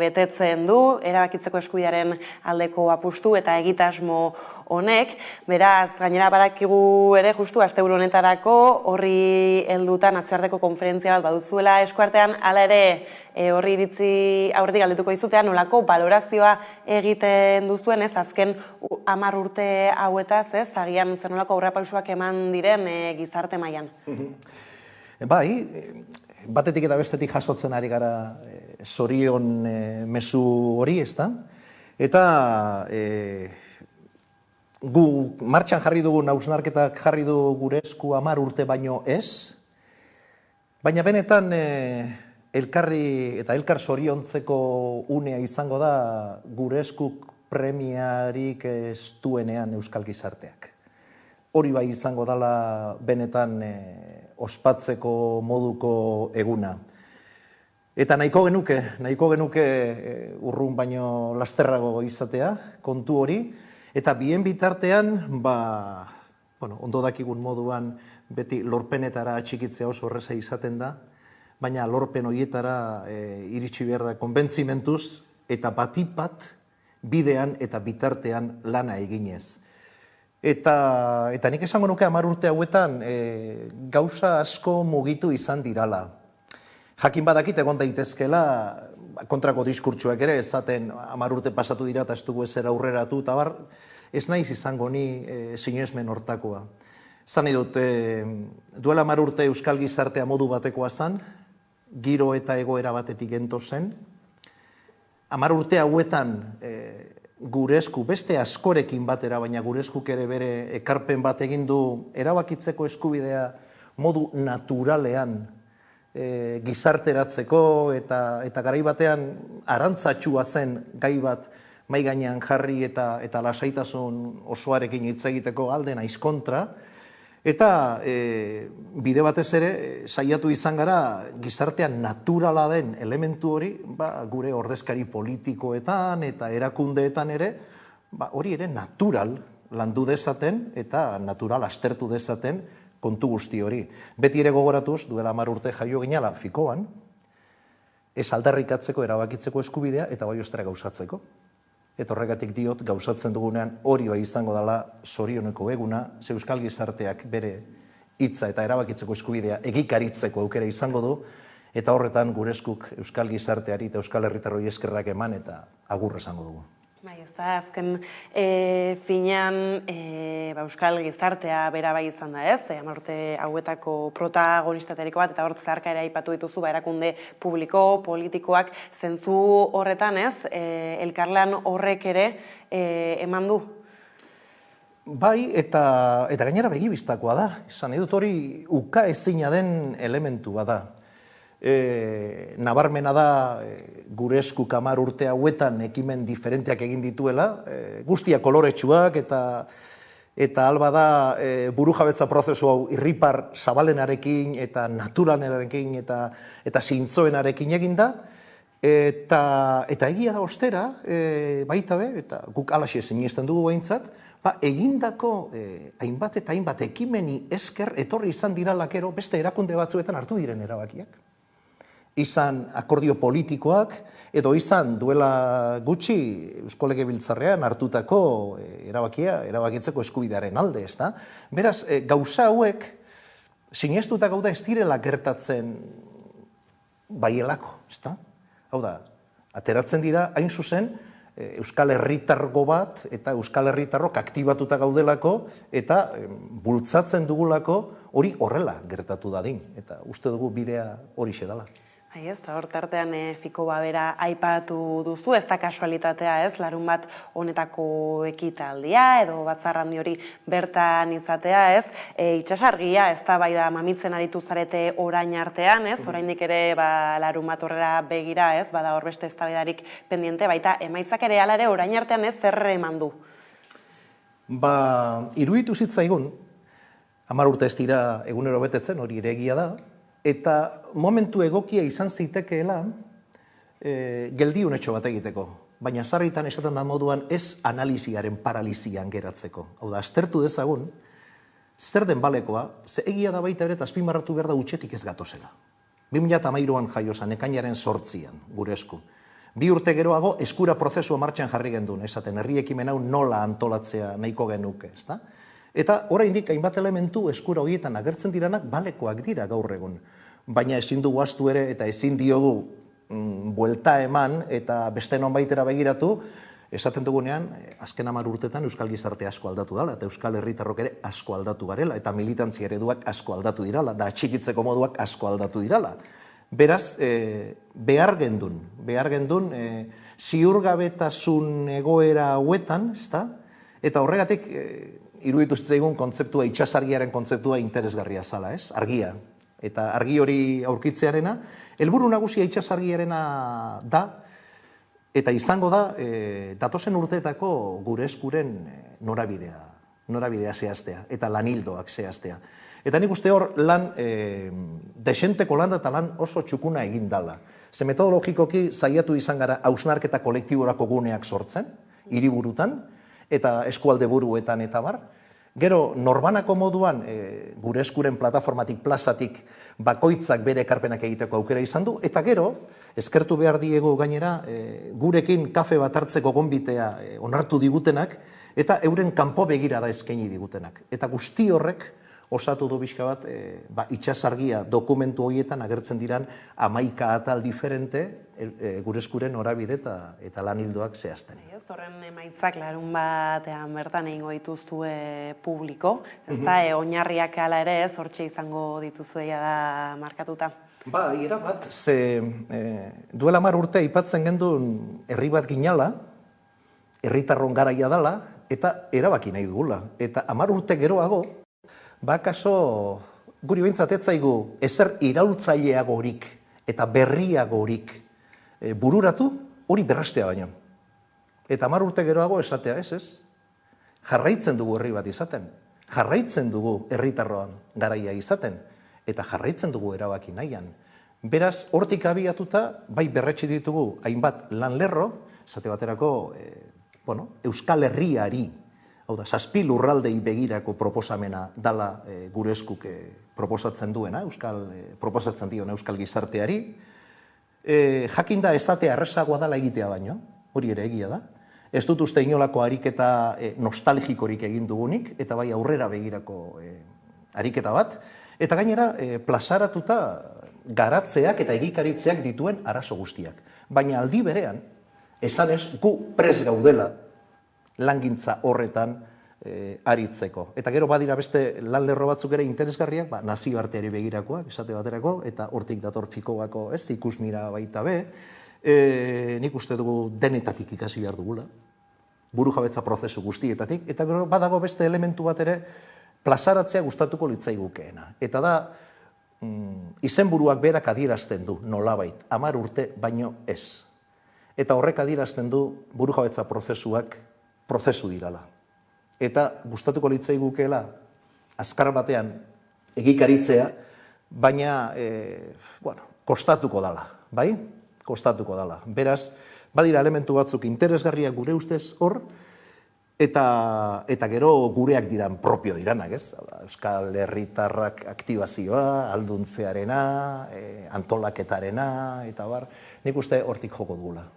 betetzen du, erabakitzeko eskubidearen aldeko apustu eta egitasmo honek. Beraz, gainera badakigu ere justu asteburu honetarako horri helduta nazioarteko konferentzia bat baduzuela eskuartean, hala ere horri iritzi aurretik galdetuko dizutean, nolako balorazioa egiten duzuen, azken 10 urte hauetaz, agian zer nolako aurrerapausoak eman diren gizarte mailan. Bai, batetik eta bestetik jasotzen ari gara zorion mezu hori, ezta? Eta gu martxan jarri dugu, hausnarketak jarri du gure esku 10 urte baino ez, baina benetan elkarri eta elkar zoriontzeko unea izango da gure eskuk premiarik ez duenean euskal gizarteak. Hori bai izango dela benetan ospatzeko moduko eguna. Eta nahiko genuke urrun baino lasterrago izatea, kontu hori, eta bien bitartean, ondo dakigun moduan, beti lorpenetara atxikitzea oso horreza izaten da, baina lorpen horietara iritsi behar da konbentzimentuz, eta batipat bidean eta bitartean lana eginez. Eta nik esango nuke 10 urte hauetan gauza asko mugitu izan dirala. Jakin badakit egon daitezkela kontrako diskurtsuak ere, esaten 10 urte pasatu dira eta ez dugu ezer aurreratu, eta bar, ez naiz izango ni sinesmen hortakoa. Zan nahi dut, duela 10 urte euskal gizartea modu batekoa zan, giro eta egoera batetik gento zen. 10 urte hauetan gure esku, beste askorekin batera, baina gure eskuk ere bere ekarpen bat egin du erabakitzeko eskubidea modu naturalean gizarteratzeko eta garai batean arantzatxua zen gai bat mai gainean jarri eta lasaitasun osoarekin hitz egiteko alde naiz kontra. Eta bide batez ere saiatu izan gara gizartean naturala den elementu hori gure ordezkari politikoetan eta erakundeetan ere hori ere natural landu dezaten eta natural astertu dezaten kontu guzti hori. Beti ere gogoratuz, duela 10 urte jaio ginala fikoan, ez aldarrikatzeko erabakitzeko eskubidea eta bai ostera gauzatzeko. Eta horregatik diot, gauzatzen dugunean hori bai izango dela zorioneko eguna, ze euskal gizarteak bere hitza eta erabakitzeko eskubidea egikaritzeko aukera izango du, eta horretan gure eskuk euskal gizarteari eta euskal herritarroi eskerrak eman eta agur esango dugu. Bai, ez da, azken finean euskal gizartea bera bai izan da ez, 10 urte hauetako protagonistateriko bat, eta hor zeharka ere aipatu dituzu erakunde publiko, politikoak, zentzu horretan ez, elkarlan horrek ere eman du? Bai, eta gainera begibistakoa da, esan edut hori uka ezina den elementu bada. Nabarmena da gure esku 10 urte hauetan ekimen diferenteak egin dituela, guztia koloretsuak eta alba da burujabetza prozesu hau irripar zabalenarekin eta naturalenarekin eta zintzoenarekin egin da, eta egia da ostera, baita be, eta guk alaxe sinesten dugu behintzat, egindako hainbat eta hainbat ekimeni esker etorri izan diralakero beste erakunde batzuetan hartu diren erabakiak. Izan akordio politikoak, edo izan duela gutxi Eusko Legebiltzarrean hartutako erabakitzeko eskubidearen alde, ez da? Beraz, gauza hauek sinestuta gauda ez direla gertatzen baielako, ez da? Hau da, ateratzen dira, hain zuzen, Euskal Herritargo bat eta Euskal Herritarrok aktibatuta gaudelako eta bultzatzen dugulako hori horrela gertatu dadin. Eta uste dugu bidea hori xedala. Ez, eta hor tartean fiko babera aipatu duzu, ez da kasualitatea ez, larun bat honetako ekitaldia edo batzarrandi hori bertan izatea ez, itxasargia ez da bai da mamitzen aritu zarete orain artean ez, oraindik ere larun bat horrela begira ez, bada hor beste eztabaidarik pendiente, baita emaitzak ere ala ere orain artean ez zer eman du? Iruditu zitzaigun, 10 urte ez dira egunero betetzen, hori ere egia da, Eta momentu egokia izan zitekeela geldiunetxo bat egiteko. Baina sarritan esaten da moduan ez analiziaren paralizian geratzeko. Hau da, aztertu dezagun, zer den balekoa, ze egia da baita ere, eta azpimarratu behar da utxetik ez gatozela. 2013an jaiozan, ekainaren 8an, gure esku. 2 urte geroago, eskura prozesua martxan jarri gendun, esaten, herri ekimen hau nola antolatzea nahiko genuke, ezta? Eta oraindik hainbat elementu eskura horietan agertzen diranak balekoak dira gaur egun. Baina ezin dugu ahaztu ere eta ezin diogu buelta eman eta beste nonbaitera begiratu, esaten dugunean, azken 10 urtetan Euskal Gizarte asko aldatu dela, eta Euskal Herritarrok ere asko aldatu garela, eta militantzia ereduak asko aldatu dirala, da atxikitzeko moduak asko aldatu dirala. Beraz, behar gendun, ziurgabetasun egoera hauetan, ezta? Eta horregatik, iruditu zitzaigun kontzeptua, itsasargiaren kontzeptua interesgarria zala, ez? Argia. Eta argi hori aurkitzearena, helburu nagusia itsasargiarena da, eta izango da, datozen urteetako gure eskuren norabidea zehaztea, eta lanildoak zehaztea. Eta nik uste hor lan, desenteko lan eta lan oso txukuna egin dala. Ze metodologikoki saiatu izan gara hausnarketa kolektiborako guneak sortzen, hiriburutan, eta eskualde buruetan eta bar. Gero, norbanako moduan, gure eskuren plataformatik, plazatik, bakoitzak bere ekarpenak egiteko aukera izan du, eta gero, eskertu behar diegu gainera, gurekin kafe bat hartzeko gonbitea onartu digutenak, eta euren kanpo begirada eskaini digutenak. Eta guzti horrek, osatu du bizka bat, itsasargia dokumentu horietan agertzen diran 11 atal diferente gure eskuren norabide eta lanildoak zehazten. Horren emaitzak larun batean bertan egingo dituzue publiko, ez da, oinarriak ala ere ez, hortxe izango dituzuea da markatuta. Ba, ira bat, ze duela 10 urte aipatzen gendun herri bat ginala, herritarron garaia dala, eta erabaki nahi dugula. Eta 10 urte geroago, bakaso guri behintzat ez zaigu ezer iraultzaileagorik eta berriagorik bururatu hori berrestea baino. Eta 10 urte geroago esatea ez. Jarraitzen dugu herri bat izaten, jarraitzen dugu herritarroan garaia izaten, eta jarraitzen dugu erabaki nahian. Beraz, hortik abiatuta, bai berretsi ditugu hainbat lan lerro, esate baterako, Euskal Herriari, hau da, 7 lurraldei begirako proposamena dala gure eskuk proposatzen duena, proposatzen diona Euskal Gizarteari. Jakinda esatea errezagoa dala egitea baino, hori ere egia da. Ez dut uste inolako ariketa nostalgikorik egin dugunik, eta bai aurrera begirako ariketa bat. Eta gainera, plazaratuta garatzeak eta egikaritzeak dituen arazo guztiak. Baina aldi berean, esanez, gu prest gaudela langintza horretan aritzeko. Eta gero badira beste lan lerro batzuk ere interesgarriak, nazioarteari begirakoak, esate baterako, eta hortik dator fikobako ikusmira baita be, nik uste dugu denetatik ikasi behar dugula, burujabetza prozesu guztietatik, eta gero badago beste elementu bat ere plazaratzea gustatuko litzaigukeena. Eta da, izenburuak berak adierazten du, nolabait, 10 urte baino ez. Eta horrek adierazten du burujabetza prozesuak prozesu dirala. Eta gustatuko litzaigukeela azkar batean egikaritzea, baina kostatuko dala, bai? Kostatuko dala. Beraz, badira elementu batzuk interesgarriak gure ustez hor, eta gero gureak diran propio diranak, ez? Euskal Herritarrak aktibazioa, alduntzearena, antolaketarena, eta bar, nik uste hortik joko dugula.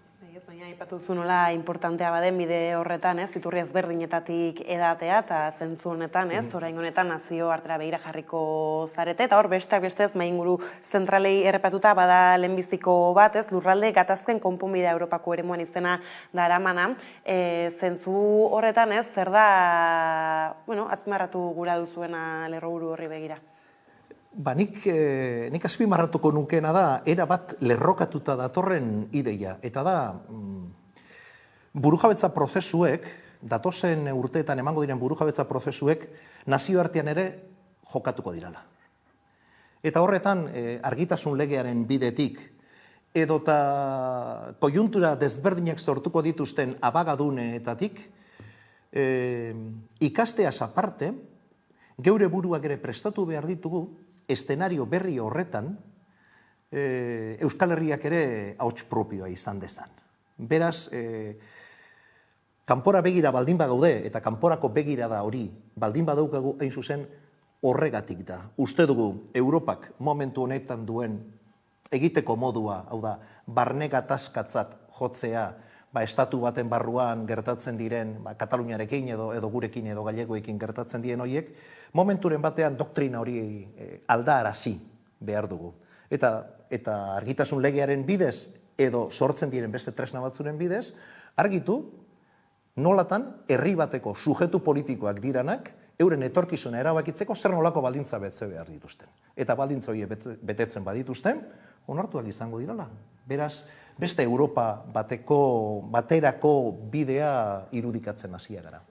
Baina aipatu zu nola importantea baden bide horretan, ez? Iturri ezberdinetatik edatea, eta zentzu honetan, ez? Orain honetan nazio artera begira jarriko zarete, eta hor besteak bestez mainguru zentralei errepatuta bada lehenbiziko bat, ez? Lurralde gatazken konponbidea Europako eremuan izena daramana. Zentzu horretan, ez? Zer da, azpimarratu gura duzuena lerroburu horri begira? Nik azpimarratuko nukeena da, era bat lerrokatuta datorren ideia. Eta da, burujabetza prozesuek, datozen urteetan emango diren burujabetza prozesuek, nazioartean ere jokatuko dirala. Eta horretan, argitasun legearen bidetik, edota koiuntura desberdinak sortuko dituzten abagaduneetatik, ikasteaz aparte, geure buruak ere prestatu behar ditugu, estenario berri horretan, Euskal Herriak ere ahots propioa izan dezan. Beraz, kanpora begira baldin bagaude, eta kanporako begira da hori, baldin badaukagu hain zuzen horregatik da. Uste dugu, Europak momentu honetan duen egiteko modua, hau da, barne gatazkatzat jotzea, estatu baten barruan gertatzen diren, Kataluniarekin edo gurekin edo gallegoekin gertatzen diren horiek, momenturen batean doktrina hori aldaarazi behar dugu. Eta argitasun legearen bidez, edo sortzen diren beste tresna batzuren bidez, argitu, nolatan herri bateko sujetu politikoak diranak, euren etorkizuna erabakitzeko zer nolako baldintza betze behar dituzten. Eta baldintza horiek betetzen badituzten, onartuak izango dirala. Beraz, beste Europa baterako bidea irudikatzen hasia gara.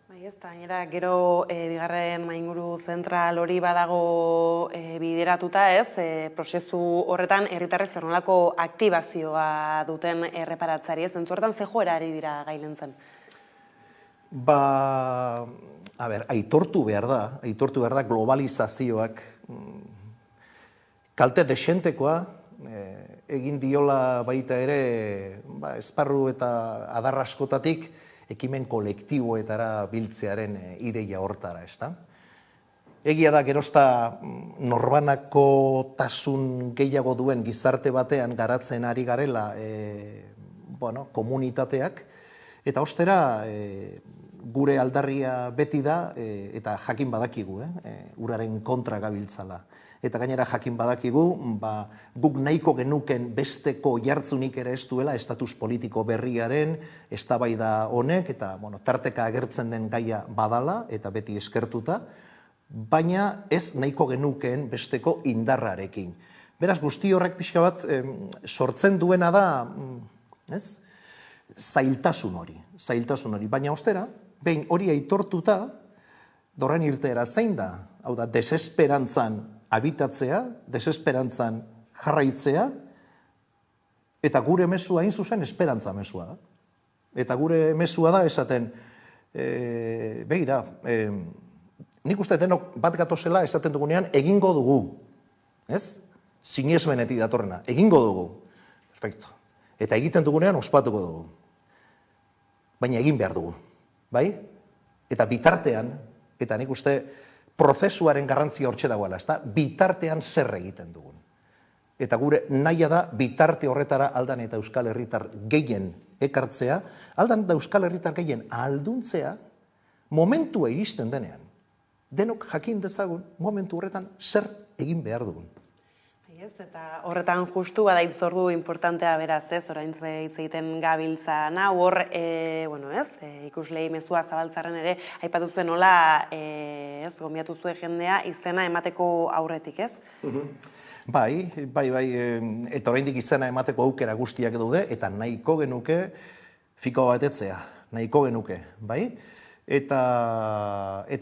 Gainera, gero bigarren mainguru zentral hori badago bideratuta ez, prozesu horretan herritarrek zer nolako aktibazioa duten erreparatzeari ez, zentzuertan ze joera ari dira gailentzen? Aitortu behar da globalizazioak kalte desentekoa egin diola baita ere esparru eta adar askotatik ekimen kolektiboetara biltzearen ideia hortara, ezta? Egia da gerozta norbanako tasun gehiago duen gizarte batean garatzen ari garela komunitateak, eta ostera gure aldarria beti da, eta jakin badakigu, uraren kontra gabiltzala. Eta gainera jakin badakigu, guk nahiko genuken besteko jartzunik ere ez duela estatus politiko berriaren eztabaida honek, eta tarteka agertzen den gaia badala, eta beti eskertuta, baina ez nahiko genukeen besteko indarrarekin. Beraz, guzti horrek pixka bat sortzen duena da, zailtasun hori. Baina ostera, behin hori aitortuta, dorren irteera zein da, hau da, desesperantzan habitatzea, desesperantzan jarraitzea, eta gure mesua hain zuzen esperantza mesua da. Eta gure mesua da esaten, begira, nik uste denok bat gatozela esaten dugunean egingo dugu, ez? Sinesmenetik datorrena, egingo dugu. Perfecto. Eta egiten dugunean ospatuko dugu. Baina egin behar dugu, bai? Eta bitartean, eta nik uste prozesuaren garrantzia hortxe dagoela, ezta? Bitartean zer egiten dugun. Eta gure naia da bitarte horretara aldan eta Euskal Herritar gehien ekartzea, aldan eta Euskal Herritar gehien ahalduntzea momentua iristen denean. Denok jakin dezagun momentu horretan zer egin behar dugun. Eta horretan justu bada itzordu importantea beraz, ez, orain hitz egiten gabiltza nau, hor, ikuslei mezua zabaltzaren ere, aipatu zuen nola, gomiatu zuen jendea izena emateko aurretik, ez? Bai, eta oraindik izena emateko aukera guztiak daude, eta nahiko genuke fiko batetzea, nahiko genuke, bai? Eta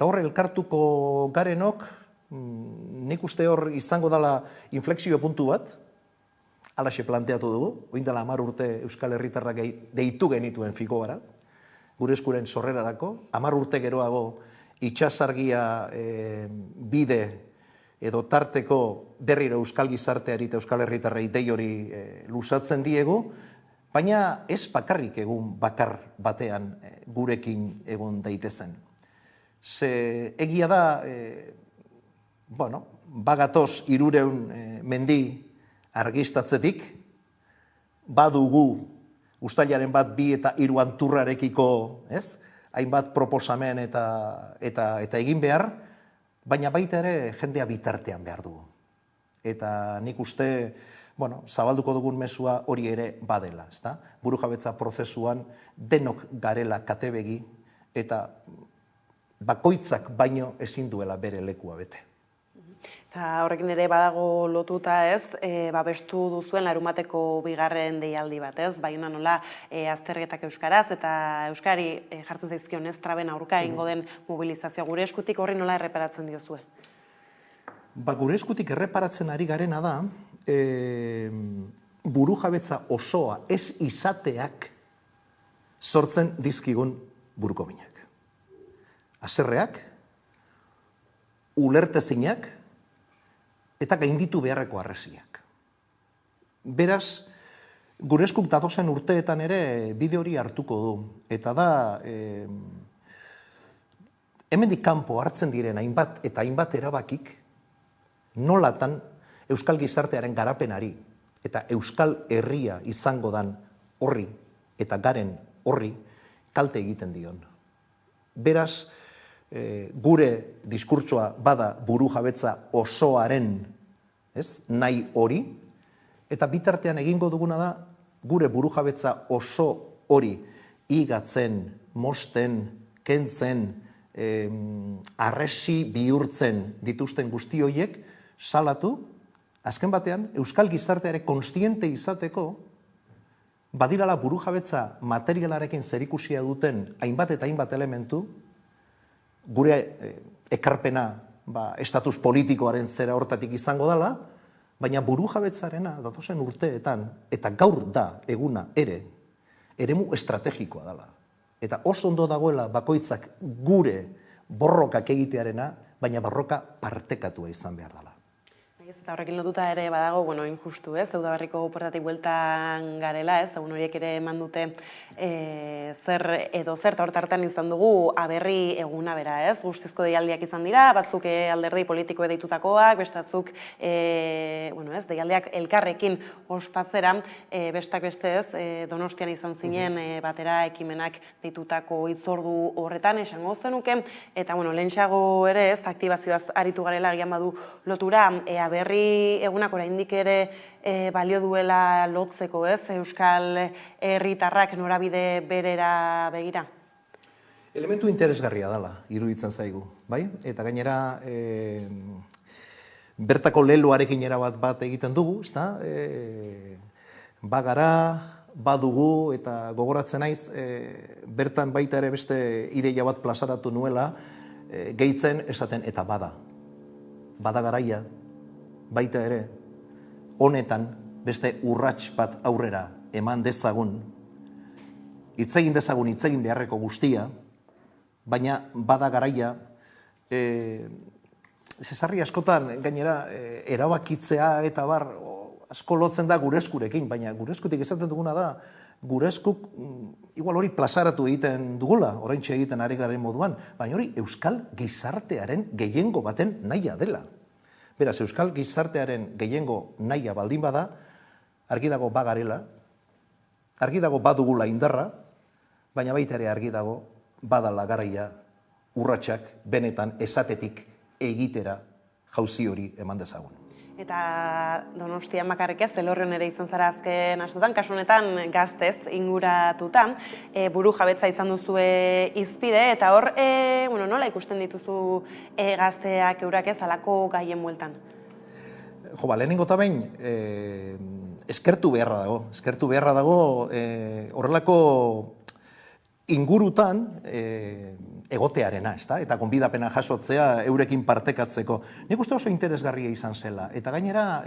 hor elkartuko garenok, nik uste hor izango dela inflexio puntu bat, alaxe planteatu dugu, oin dela 10 urte Euskal Herritarrak deitu genituen fiko gara, gure eskuren sorrerarako, 10 urte geroago itxasargia bide edo tarteko berriro Euskal Gizarteari eta Euskal Herritarrei dei hori luzatzen diegu, baina ez bakarrik egun bakar batean gurekin egon daitezen. Ze egia da, bagatoz 300 mendi argistatzetik, badugu uztailaren 1, 2 eta 3 anturrarekiko, hainbat proposamen eta egin behar, baina baita ere jendea bitartean behar dugu. Eta nik uste, zabalduko dugun mesua hori ere badela, ezta? Burujabetza prozesuan denok garela katebegi eta bakoitzak baino ezin duela bere lekua bete. Eta horrekin ere badago lotuta ez, babestu duzuen Larunbateko bigarren deialdi bat ez, baina nola azterketak euskaraz eta euskari jartzen zaizkion ez traben aurka egingo den mobilizazioa gure eskutik horri nola erreparatzen diozue? Gure eskutik erreparatzen ari garena da, burujabetza osoa ez izateak sortzen dizkigun burukominak. Haserreak, ulertezinak, eta gainditu beharreko harresiak. Beraz, gure eskuk datozen urteetan ere bide hori hartuko du, eta da, hemendik kanpo hartzen diren hainbat eta hainbat erabakik, nolatan euskal gizartearen garapenari eta euskal herria izango dan horri eta garen horri kalte egiten dion. Beraz, gure diskurtsoa bada burujabetza osoaren nahi hori, eta bitartean egingo duguna da gure burujabetza oso hori igatzen, mosten, kentzen, arresi bihurtzen dituzten guzti horiek salatu, azken batean, euskal gizarteare konstiente izateko, badirala burujabetza materialarekin zerikusia duten hainbat eta hainbat elementu, gure ekarpena estatus politikoaren zera hortatik izango dela, baina burujabetzarena datozen urteetan, eta gaur da eguna ere, eremu estrategikoa dela. Eta oso ondo dagoela bakoitzak gure borrokak egitearena, baina borroka partekatua izan behar dela. Eta horrekin lotuta ere badago, injustu, Udaberriko portatik bueltan garela, horiek ere eman dute zer edo zer, eta hortartan izan dugu aberri eguna bera, guztizko deialdiak izan dira, batzuk alderdi politiko deitutakoak, bestatzuk deialdiak elkarrekin ospatzera, bestak beste Donostian izan zinen batera ekimenak deitutako hitzordu horretan, esango zenuke, eta lehentxeago ere aktibazioaz aritu garela agian badu lotura, aberri egunak oraindik ere balio duela lotzeko, euskal herritarrak norabide berera begira? Elementu interesgarria dela, iruditzen zaigu, bai? Eta gainera, bertako leloarekin erabat bat egiten dugu, ezta? Bagara, badugu, eta gogoratzen naiz, bertan baita ere beste ideia bat plazaratu nuela, gehitzen esaten eta bada. Bada garaia, baita ere, honetan beste urrats bat aurrera eman dezagun, hitzegin dezagun hitzegin beharreko guztia, baina bada garaia, zesarri askotan gainera erabakitzea eta bar asko lotzen da gure eskurekin, baina gure eskutik izaten duguna da, gure eskuk igual hori plazaratu egiten dugula, oraintxe egiten ari garen moduan, baina hori euskal gizartearen gehiengo baten nahia dela. Beraz, euskal gizartearen gehiengo nahia baldin bada, argi dago bagarela, argi dago badugula indarra, baina baita ere argi dago badala garaia urratsak benetan esatetik egitera jauzi hori eman dezagun. Eta Donostian bakarrik ez, Elorrion ere izan zara azken astutan, kasu honetan gaztez inguratuta, burujabetza izan duzue izpide, eta hor, nola ikusten dituzu gazteak eurak ez alako gaien bueltan? Lehenengo eta behin, eskertu beharra dago, horrelako ingurutan egotearena, eta gonbidapena jasotzea eurekin partekatzeko. Nik uste oso interesgarria izan zela, eta gainera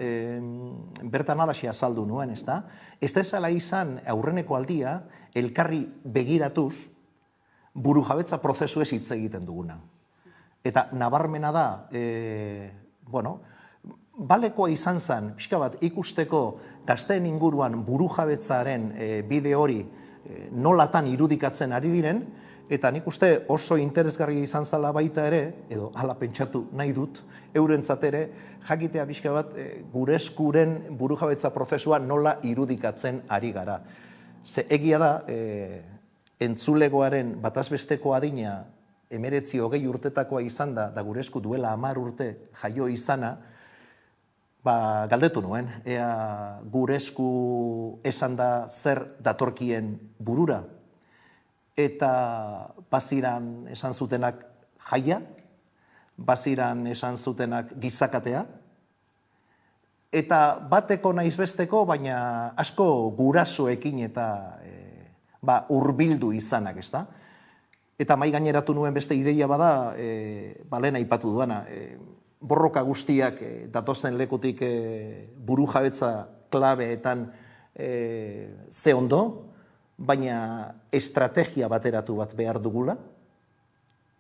bertan alaxia azaldu nuen, ez ezala izan aurreneko aldia elkarri begiratuz burujabetza prozesu ez hitz egiten duguna. Eta nabarmena da, balekoa izan zen, pixka bat ikusteko gazteen inguruan burujabetzaren bide hori nolatan irudikatzen ari diren, eta nik uste oso interesgarria izan zala baita ere, edo hala pentsatu nahi dut, eurentzat ere, jakitea pixka bat gure eskuren burujabetza prozesua nola irudikatzen ari gara. Ze egia da, entzulegoaren batazbesteko adina 19-20 urtetakoa izan da gure esku duela 10 urte jaio izana, galdetu nuen, ea gure esku esan da zer datorkien burura, eta baziran esan zutenak jaia, baziran esan zutenak gizakatea, eta bateko naiz besteko, baina asko gurasoekin eta hurbildu izanak, ez da? Eta mai gaineratu nuen beste ideia bada, lehen aipatu duana, borroka guztiak datozen lekutik burujabetza klabeetan ze ondo, baina estrategia bateratu bat behar dugula,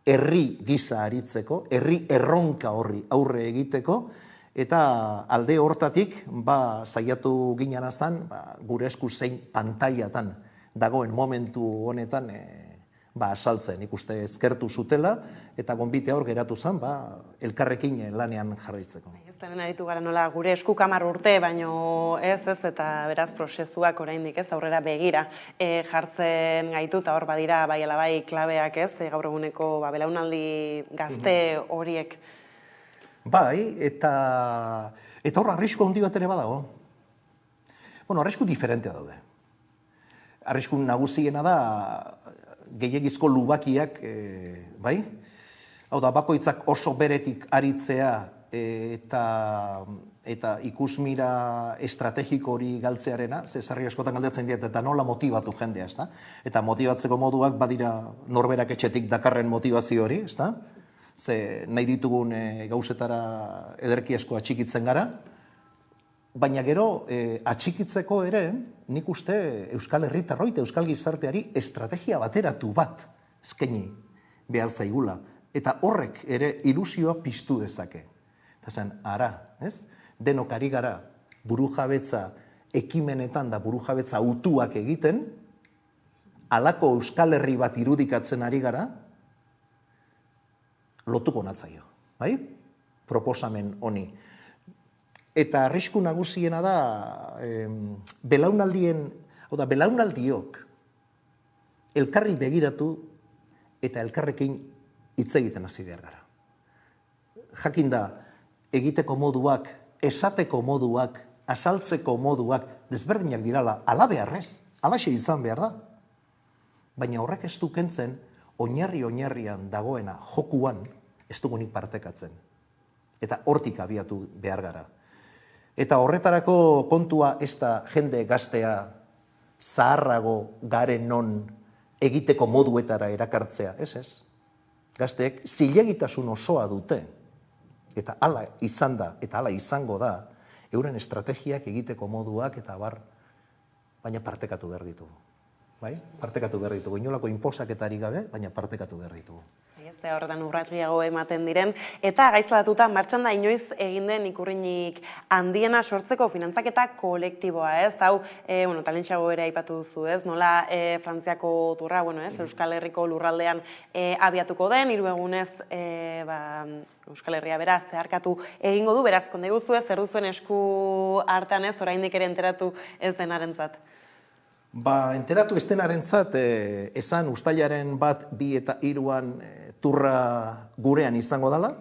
herri gisa aritzeko, herri erronka horri aurre egiteko, Eta alde hortatik, saiatu ginen azan, gure esku zein pantailatan dagoen momentu honetan asaltzen. Ikuste ezkertu zutela, eta gonbite hor geratu zen, elkarrekin lanean jarraitzeko. Ez da aritu gara nola gure esku 10 urte, baino ez, eta beraz prozesuak oraindik ez aurrera begira jartzen gaitu, eta hor badira bai ala bai klabeak ez, gaur eguneko belaunaldi gazte horiek. Bai, eta hor arrisku handi bat ere badago. Bueno, arrisku diferentea daude. Arrisku nagusiena da gehiagizko lubakiak, bai? Hau da, bakoitzak oso beretik aritzea eta ikusmira estrategiko hori galtzearena, sarri askotan galdetzen diet, eta nola motibatu jendea, ezta? Eta motibatzeko moduak badira norberak etxetik dakarren motivazio hori, ezta? Ze nahi ditugun gauzetara ederki asko atxikitzen gara, baina gero atxikitzeko ere, nik uste Euskal Herritarroi eta Euskal Gizarteari estrategia bateratu bat eskaini behar zaigula. Eta horrek ere ilusioa piztu dezake. Eta zen, ara, ez? Denok ari gara burujabetza ekimenetan da burujabetza utuak egiten, halako Euskal Herri bat irudikatzen ari gara, lotuko natzaio, bai? Proposamen honi. Eta arrisku nagusiena da belaunaldiok elkarri begiratu eta elkarrekin hitz egiten hasi behar gara. Jakin da, egiteko moduak, esateko moduak, asaltzeko moduak, desberdinak dirala, ala beharrez, alaxe izan behar da. Baina horrek ez du kentzen, oinarrian dagoena jokuan ez dugunik partekatzen. Eta hortik abiatu behar gara. Eta horretarako kontua ez da jende gaztea zaharrago garen non egiteko moduetara erakartzea, ez? Gazteek zilegitasun osoa dute. Eta hala izan da, eta hala izango da, euren estrategiak egiteko moduak eta baina partekatu behar ditugu. Bai? Partekatu behar ditugu. Inolako inposaketari gabe, baina partekatu behar ditugu. Ez horretan urratsgehiago ematen diren. Eta gaizlatuta martxan da inoiz egin den ikurrinik handiena sortzeko finantzaketa kolektiboa, ez? Hau, talentxago ere aipatu duzu, ez? Nola Frantziako turra, Euskal Herriko lurraldean abiatuko den, 3 egunez Euskal Herria beraz zeharkatu egingo du, beraz, konde guzu ez, zer duzuen esku hartan ez, oraindik ere enteratu ez denarentzat. Enteratu ez denarentzat, esan uztailaren 1, 2 eta 3 turra gurean izango dela,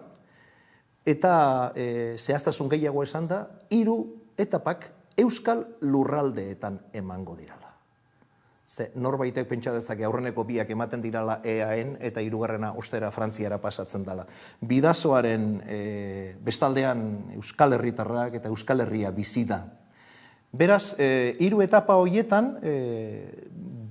eta zehaztasun gehiago esan da, 3 etapak Euskal lurraldeetan emango dirala. Ze norbaitek pentsa dezake aurreneko 2 ematen dirala EAN eta 3. ostera Frantziara pasatzen dela. Bidasoaren bestaldean Euskal Herritarrak eta Euskal Herria bizi da. Beraz, 3 etapa horietan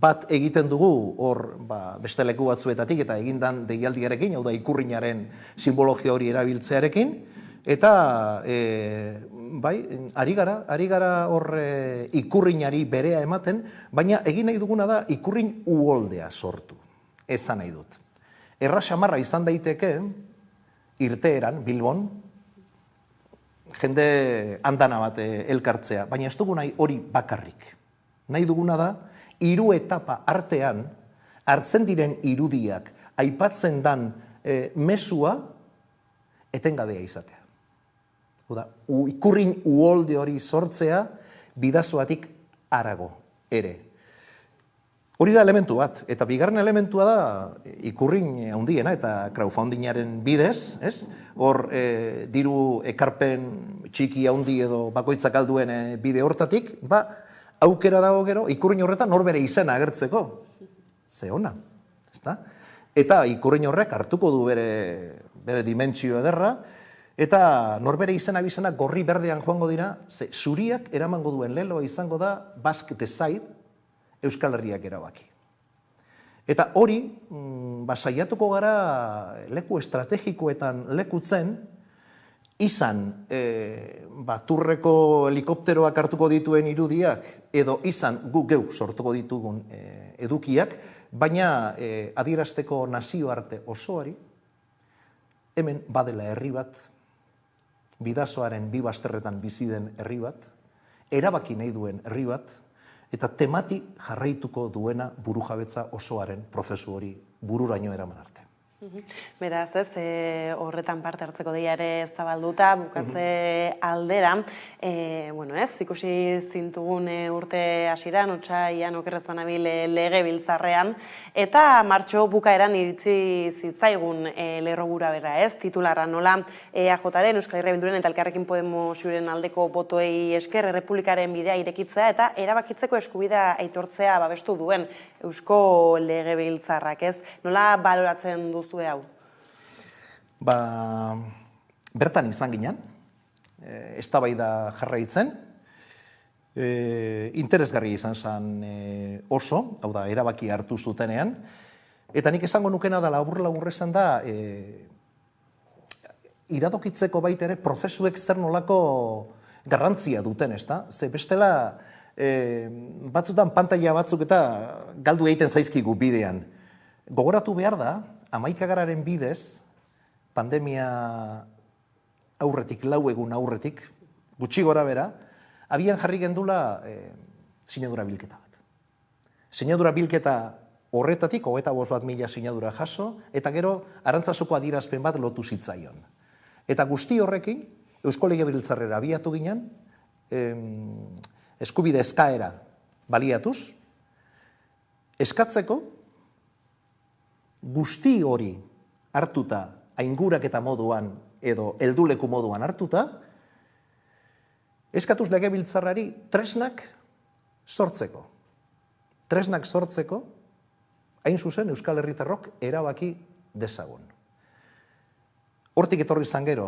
bat egiten dugu hor beste leku batzuetatik eta egindan deialdiarekin, hau da ikurrinaren simbologia hori erabiltzearekin, eta ari gara hor ikurrinari berea ematen, baina egin nahi duguna da ikurrin uholdea sortu, esan nahi dut. Erra xamarra izan daiteke, irteeran, Bilbon, jende andana bat elkartzea, baina ez dugu nahi hori bakarrik. Nahi duguna da, 3 etapa artean, hartzen diren irudiak, aipatzen dan mesua, etengabea izatea. Ikurrin uholde hori sortzea, bidasoatik harago ere. Hori da elementu bat, eta bigarren elementua da ikurrin handiena eta crowdfundingaren bidez, hor diru ekarpen txiki handi edo bakoitzak alduen bide hortatik, aukera dago gero ikurrin horretan norbere izena agertzeko. Ze ona, ezta? Eta ikurrin horrek hartuko du bere dimentsio ederra, eta norbere izena bizena gorri berdean joango dira, ze zuriak eramango duen leloa izango da Basque Decide, Euskal Herriak erabaki. Eta hori, saiatuko gara leku estrategikoetan lekutzen, izan turreko helikopteroak hartuko dituen irudiak, edo izan gu geu sortuko ditugun edukiak, baina adierazteko nazioarte osoari, hemen badela herri bat, bidasoaren bi bazterretan bizi den herri bat, erabaki nahi duen herri bat, eta temati jarraituko duena burujabetza osoaren prozesu hori bururaino eraman arte. Beraz, ez, horretan parte hartzeko deia ere zabalduta, bukatze aldera, bueno, ez, ikusi zintugun urte hasieran, otsailean okerrezuan nabil legebiltzarrean, eta martxo bukaeran iritzi zitzaigun lerro gura bera, ez, titularra nola EAJaren, Euskal Herria Bilduren eta Elkarrekin Podemosen aldeko botoei esker errepublikaren bidea irekitzea eta erabakitzeko eskubidea aitortzea babestu duen Eusko Legebiltzarrak, ez, nola baloratzen duzu hau? Bertan izan ginen, eztabaida jarraitzen, interesgarri izan zen oso, hau da, erabaki hartu zutenean, eta nik esango nukena da labur-labur esan da, iradokitzeko baita ere prozesuek zer nolako garrantzia duten, ez da? Ze bestela, batzutan pantaila batzuk eta galdu egiten zaizkigu bidean. Gogoratu behar da, 11. bidez, pandemia aurretik, 4 egun aurretik, gutxi gora bera, abian jarri gendula sinadura bilketa bat. Sinadura bilketa horretatik, 25.000 sinadura jaso, eta gero Arantzazoko adierazpen bat lotu zitzaion. Eta guzti horrekin, Eusko Legebiltzarrera abiatu ginen, eskubide eskaera baliatuz, eskatzeko guzti hori hartuta, ainguraketa moduan edo helduleku moduan hartuta, eskatuz legebiltzarrari tresnak sortzeko. Tresnak sortzeko, hain zuzen Euskal Herritarrok erabaki dezagun. Hortik etorri izan gero,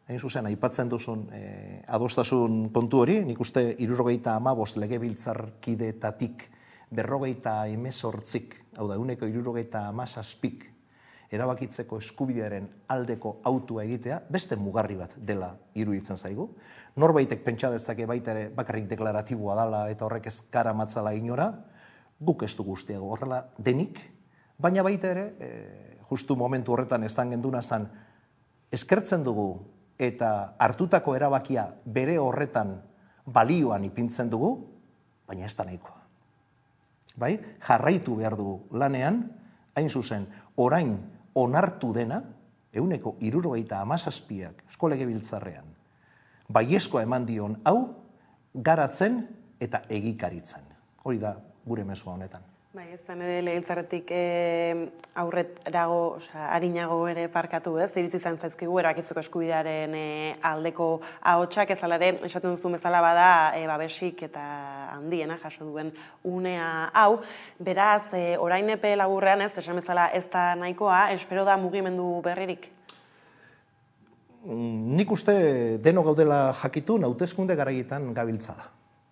hain zuzen, aipatzen duzun adostasun kontu hori, nik uste 75 legebiltzarkidetatik 58, hau da, 177 erabakitzeko eskubidearen aldeko autua egitea, beste mugarri bat dela iruditzen zaigu. Norbaitek pentsa dezake baita ere bakarrik deklaratiboa dela eta horrek ez karamatzala inora, guk ez du guztiago horrela denik, baina baita ere, justu momentu horretan ez genduna zan, eskertzen dugu eta hartutako erabakia bere horretan balioan ipintzen dugu, baina ez da nahikoa. Bai? Jarraitu behar dugu lanean, hain zuzen, orain onartu dena, 177ak Eusko Legebiltzarrean, baiezkoa eman dion hau, garatzen eta egikaritzen. Hori da gure mezua honetan. Bai, ez da nire legebiltzarretik aurrerago, harinago ere parkatu ez, iritzi izan zaizkigu erabakitzeko eskubidearen aldeko ahotsak, ez alare, esaten duzu bezala bada, babesik eta handiena jaso duen unea hau. Beraz, orain epe laburrean ez, esan bezala ez da nahikoa, espero da mugimendu berririk? Nik uste deno gaudela jakitun, hauteskunde garaietan gabiltzala,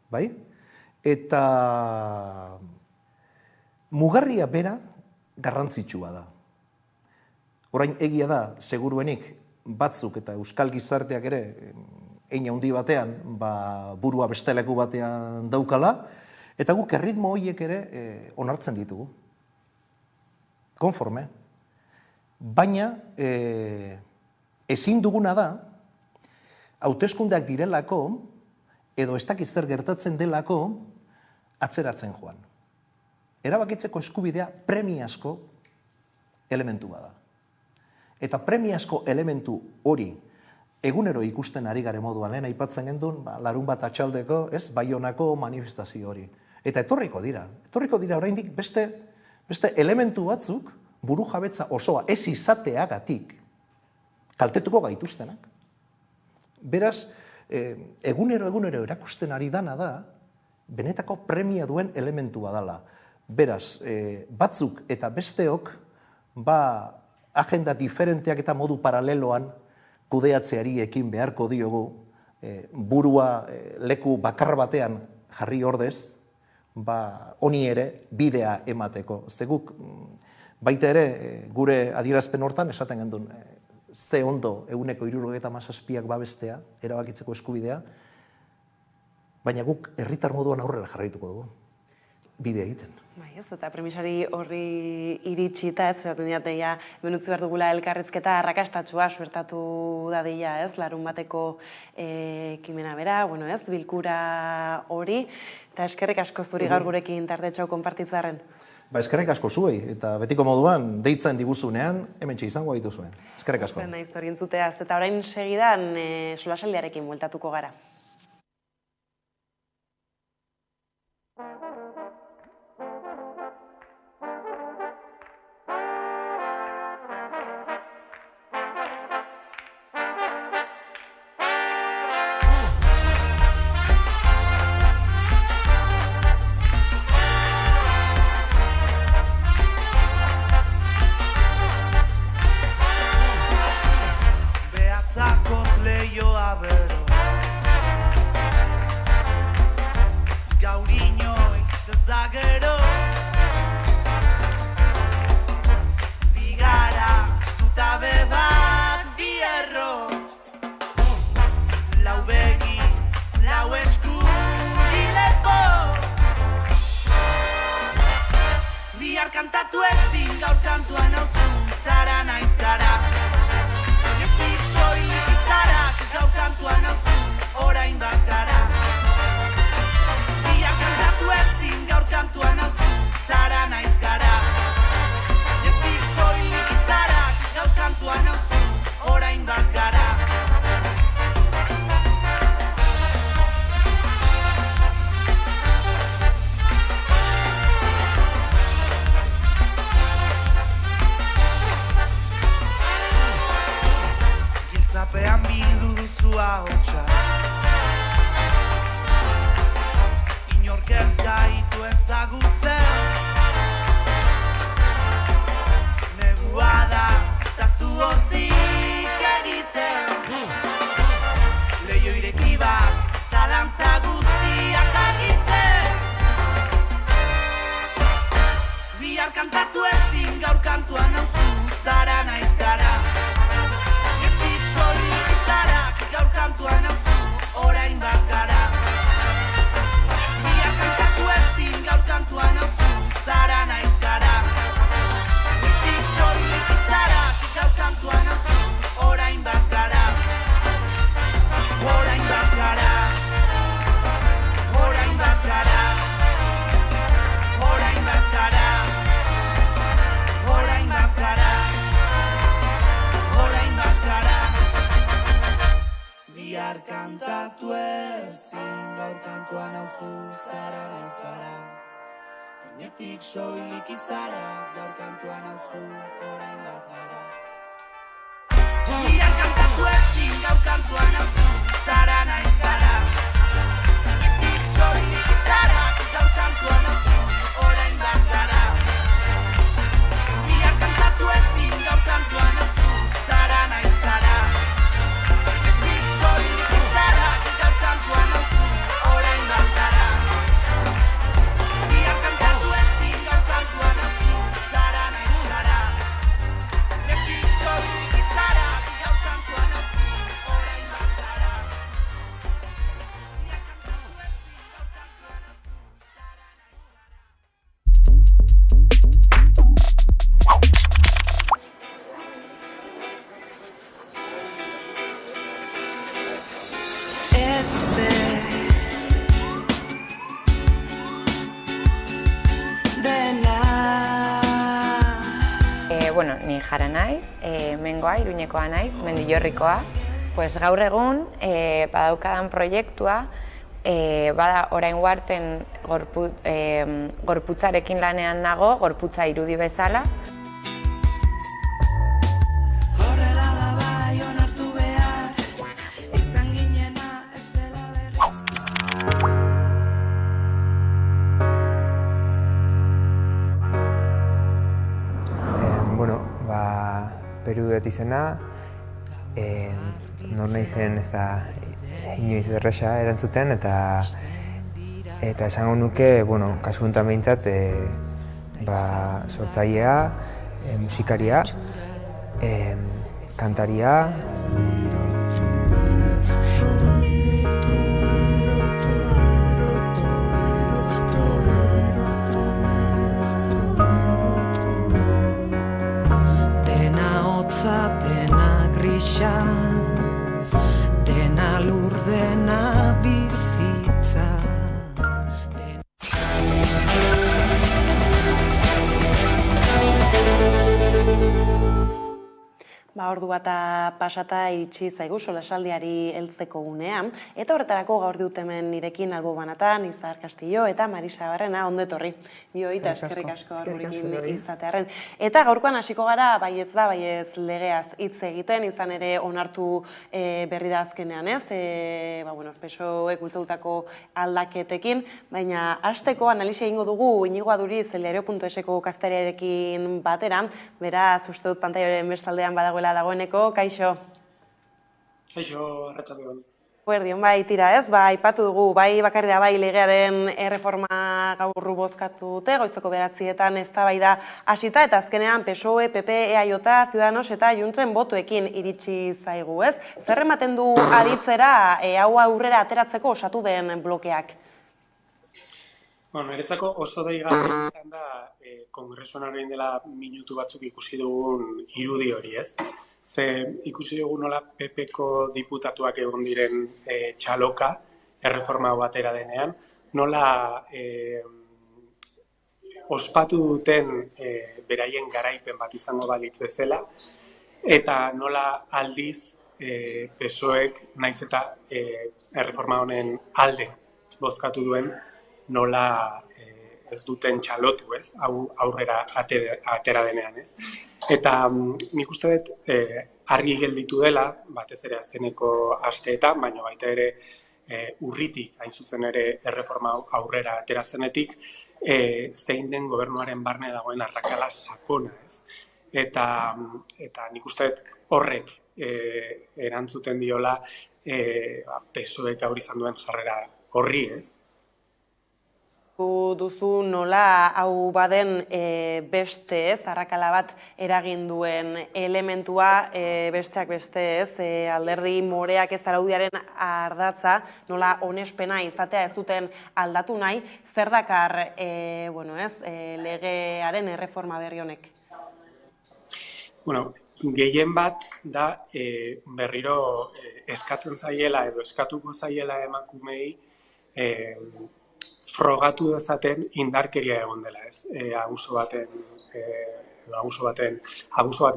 bai? Eta mugarria bera garrantzitsua da. Orain egia da, seguruenik, batzuk eta euskal gizarteak ere, hein handi batean, burua beste leku batean daukala, eta guk erritmo horiek ere onartzen ditugu. Konforme. Baina, ezin duguna da, hauteskundeak direlako, edo ez dakiz zer gertatzen delako, atzeratzen joan. Erabakitzeko eskubidea premiazko elementu bada. Eta premiazko elementu hori egunero ikusten ari gare moduan, lehen aipatzen gendun, larun bat atxaldeko, ez, Baionako manifestazio hori. Eta etorriko dira oraindik beste elementu batzuk burujabetza osoa ez izateagatik kaltetuko gaituztenak. Beraz, egunero erakusten ari dana da, benetako premia duen elementu badala. Beraz, batzuk eta besteok, agenda diferenteak eta modu paraleloan kudeatzeari ekin beharko diogu, burua leku bakar batean jarri ordez, honi ere bidea emateko. Zeguk, baita ere, gure adierazpen hortan esaten gendun, ze ondo 177ak babestea, erabakitzeko eskubidea, baina guk herritar moduan aurrera jarraituko dugu, bidea egiten. Eta premisari horri iritsita, ez, zaten diateia, benutzi behar dugula elkarrizketa arrakastatxua suertatu dadila, ez, larun bateko ekimena bera, ez, bilkura hori, eta eskerrik asko zuri gaur gurekin tartetxau konpartitzarren. Eskerrik asko zuei, eta betiko moduan, deitzen diguzunean, hementxe izango gaitu zuen. Eskerrik asko. Naiz hori entzuteaz, eta orain segidan solasaldiarekin bueltatuko gara. Kantatu ezin gaur kantuan hauzun zara naiz gara. Gezik soilik izarak gaur kantuan hauzun orain bat gara. Bihar kantatu ezin gaur kantuan hauzun zara naiz gara. Gezik soilik izarak gaur kantuan hauzun orain bat gara. Zapean bildu duzu ahotsa, inork ez gaitu ezagutzen. Negua da, eta zu hotzik egiten. Leio ireki bat, zalantza guztiak argitzen. Bihar kantatu ezin gaur kantuan hauzu zara naiz gara. Gaur kantuan hauzu orain bat gara. Bihar kantatu ezin gaur kantuan hauzu zara naiz gara. Gezik soilik izarak gaur kantuan hauzu orain bat gara. Orain bat gara. Orain bat gara. Orain bat gara. Orain bat gara. Orain bat gara. Bihar kantatu ezin gaur kantuan hauzu zara naiz gara. Gainetik soilik izara gaur kantuan hauzu orain bat gara. Bihar kantatu ezin gaur kantuan hauzu zara naiz gara. Gainetik soilik izara gaur kantuan hauzu orain bat gara. Bihar kantatu ezin gaur kantuan hauzu zara naiz gara. Soilik izarak gaur kantuan hauzu orain bat gara. Bihar kantatu ezin gaur kantuan hauzu zara naiz gara. Gezik soilik izarak gaur kantuan hauzu orain bat gara. Bueno, ni jara naiz, mengoa, Iruñekoa naiz, Mendillorrikoa. Pues gaur egun, badaukadan proiektua, bada orain guarten gorputzarekin lanean nago, gorputza irudi bezala. Peru dut izena, nor nahi zen ez da inoiz erresa erantzuten, eta esango nuke, kasu honetan behintzat, sortzailea, musikaria, kantaria. hotza, dena grisa, dena lur, dena bizitza. Ordu bata pasata iritsi zaigu solasaldiari heltzeko unea, eta horretarako gaur dut hemen nirekin Albo Banatan, Izar Castillo eta Marisa Barrena, ondo etorri. Bioi, eta eskerrik asko gurekin izatearren. Eta gaurkoan hasiko gara, baietz da, baietz legeaz hitz egiten, izan ere onartu berri da azkenean ez, PSOEk bultzatutako aldaketekin, baina hasteko analisia egingo dugu Inigo Aduriz, eldiario.eseko kazetariarekin batera, beraz, uste dut pantailaren bestaldean badagoela dagoeneko, kaixo? Kaixo, arratsaldeon. Guardion, bai, tira ez, aipatu dugu, bai bakarri da bai legearen erreforma gaur bozkatu dute, goizeko 9:00 eztabaida hasita, eta azkenean PSOE, PP, EAJ, Ciudadanos eta Juntzen botoekin iritsi zaigu, ez? Zer ematen du aritzera hau aurrera ateratzeko osatu den blokeak? Niretzako oso deigarria izan da kongresuan orain dela minutu batzuk ikusi dugun irudi hori, ez? Ze ikusi dugu nola PPko diputatuak egon diren txaloka, erreforma batera denean, nola ospatu duten beraien garaipen bat izango balitz bezala, eta nola aldiz PSOEk naiz eta erreforma honen alde bozkatu duen, nola ez duten txalotu, ez? Aurrera atera denean, ez? Eta nik uste dut argi gelditu dela, batez ere azkeneko asteetan, baina baita ere urritik, hain zuzen ere erreforma aurrera atera zenetik, zein den gobernuaren barne dagoen arrakala sakona, ez? Eta nik uste dut horrek erantzuten diola PSOEk gaur izan duen jarrera horri, ez? Duzu nola hau baden beste ez, arrakala bat eragin duen elementua, besteak beste ez, alderdi moreak ez araudiaren ardatza, nola onespena izatea ez duten aldatu nahi, zer dakar legearen erreforma berri honek? Gehien bat da berriro eskatzen zaiela edo eskatuko zaiela emakumei frogatu dezaten indarkeria egon dela, ez? Abuso bat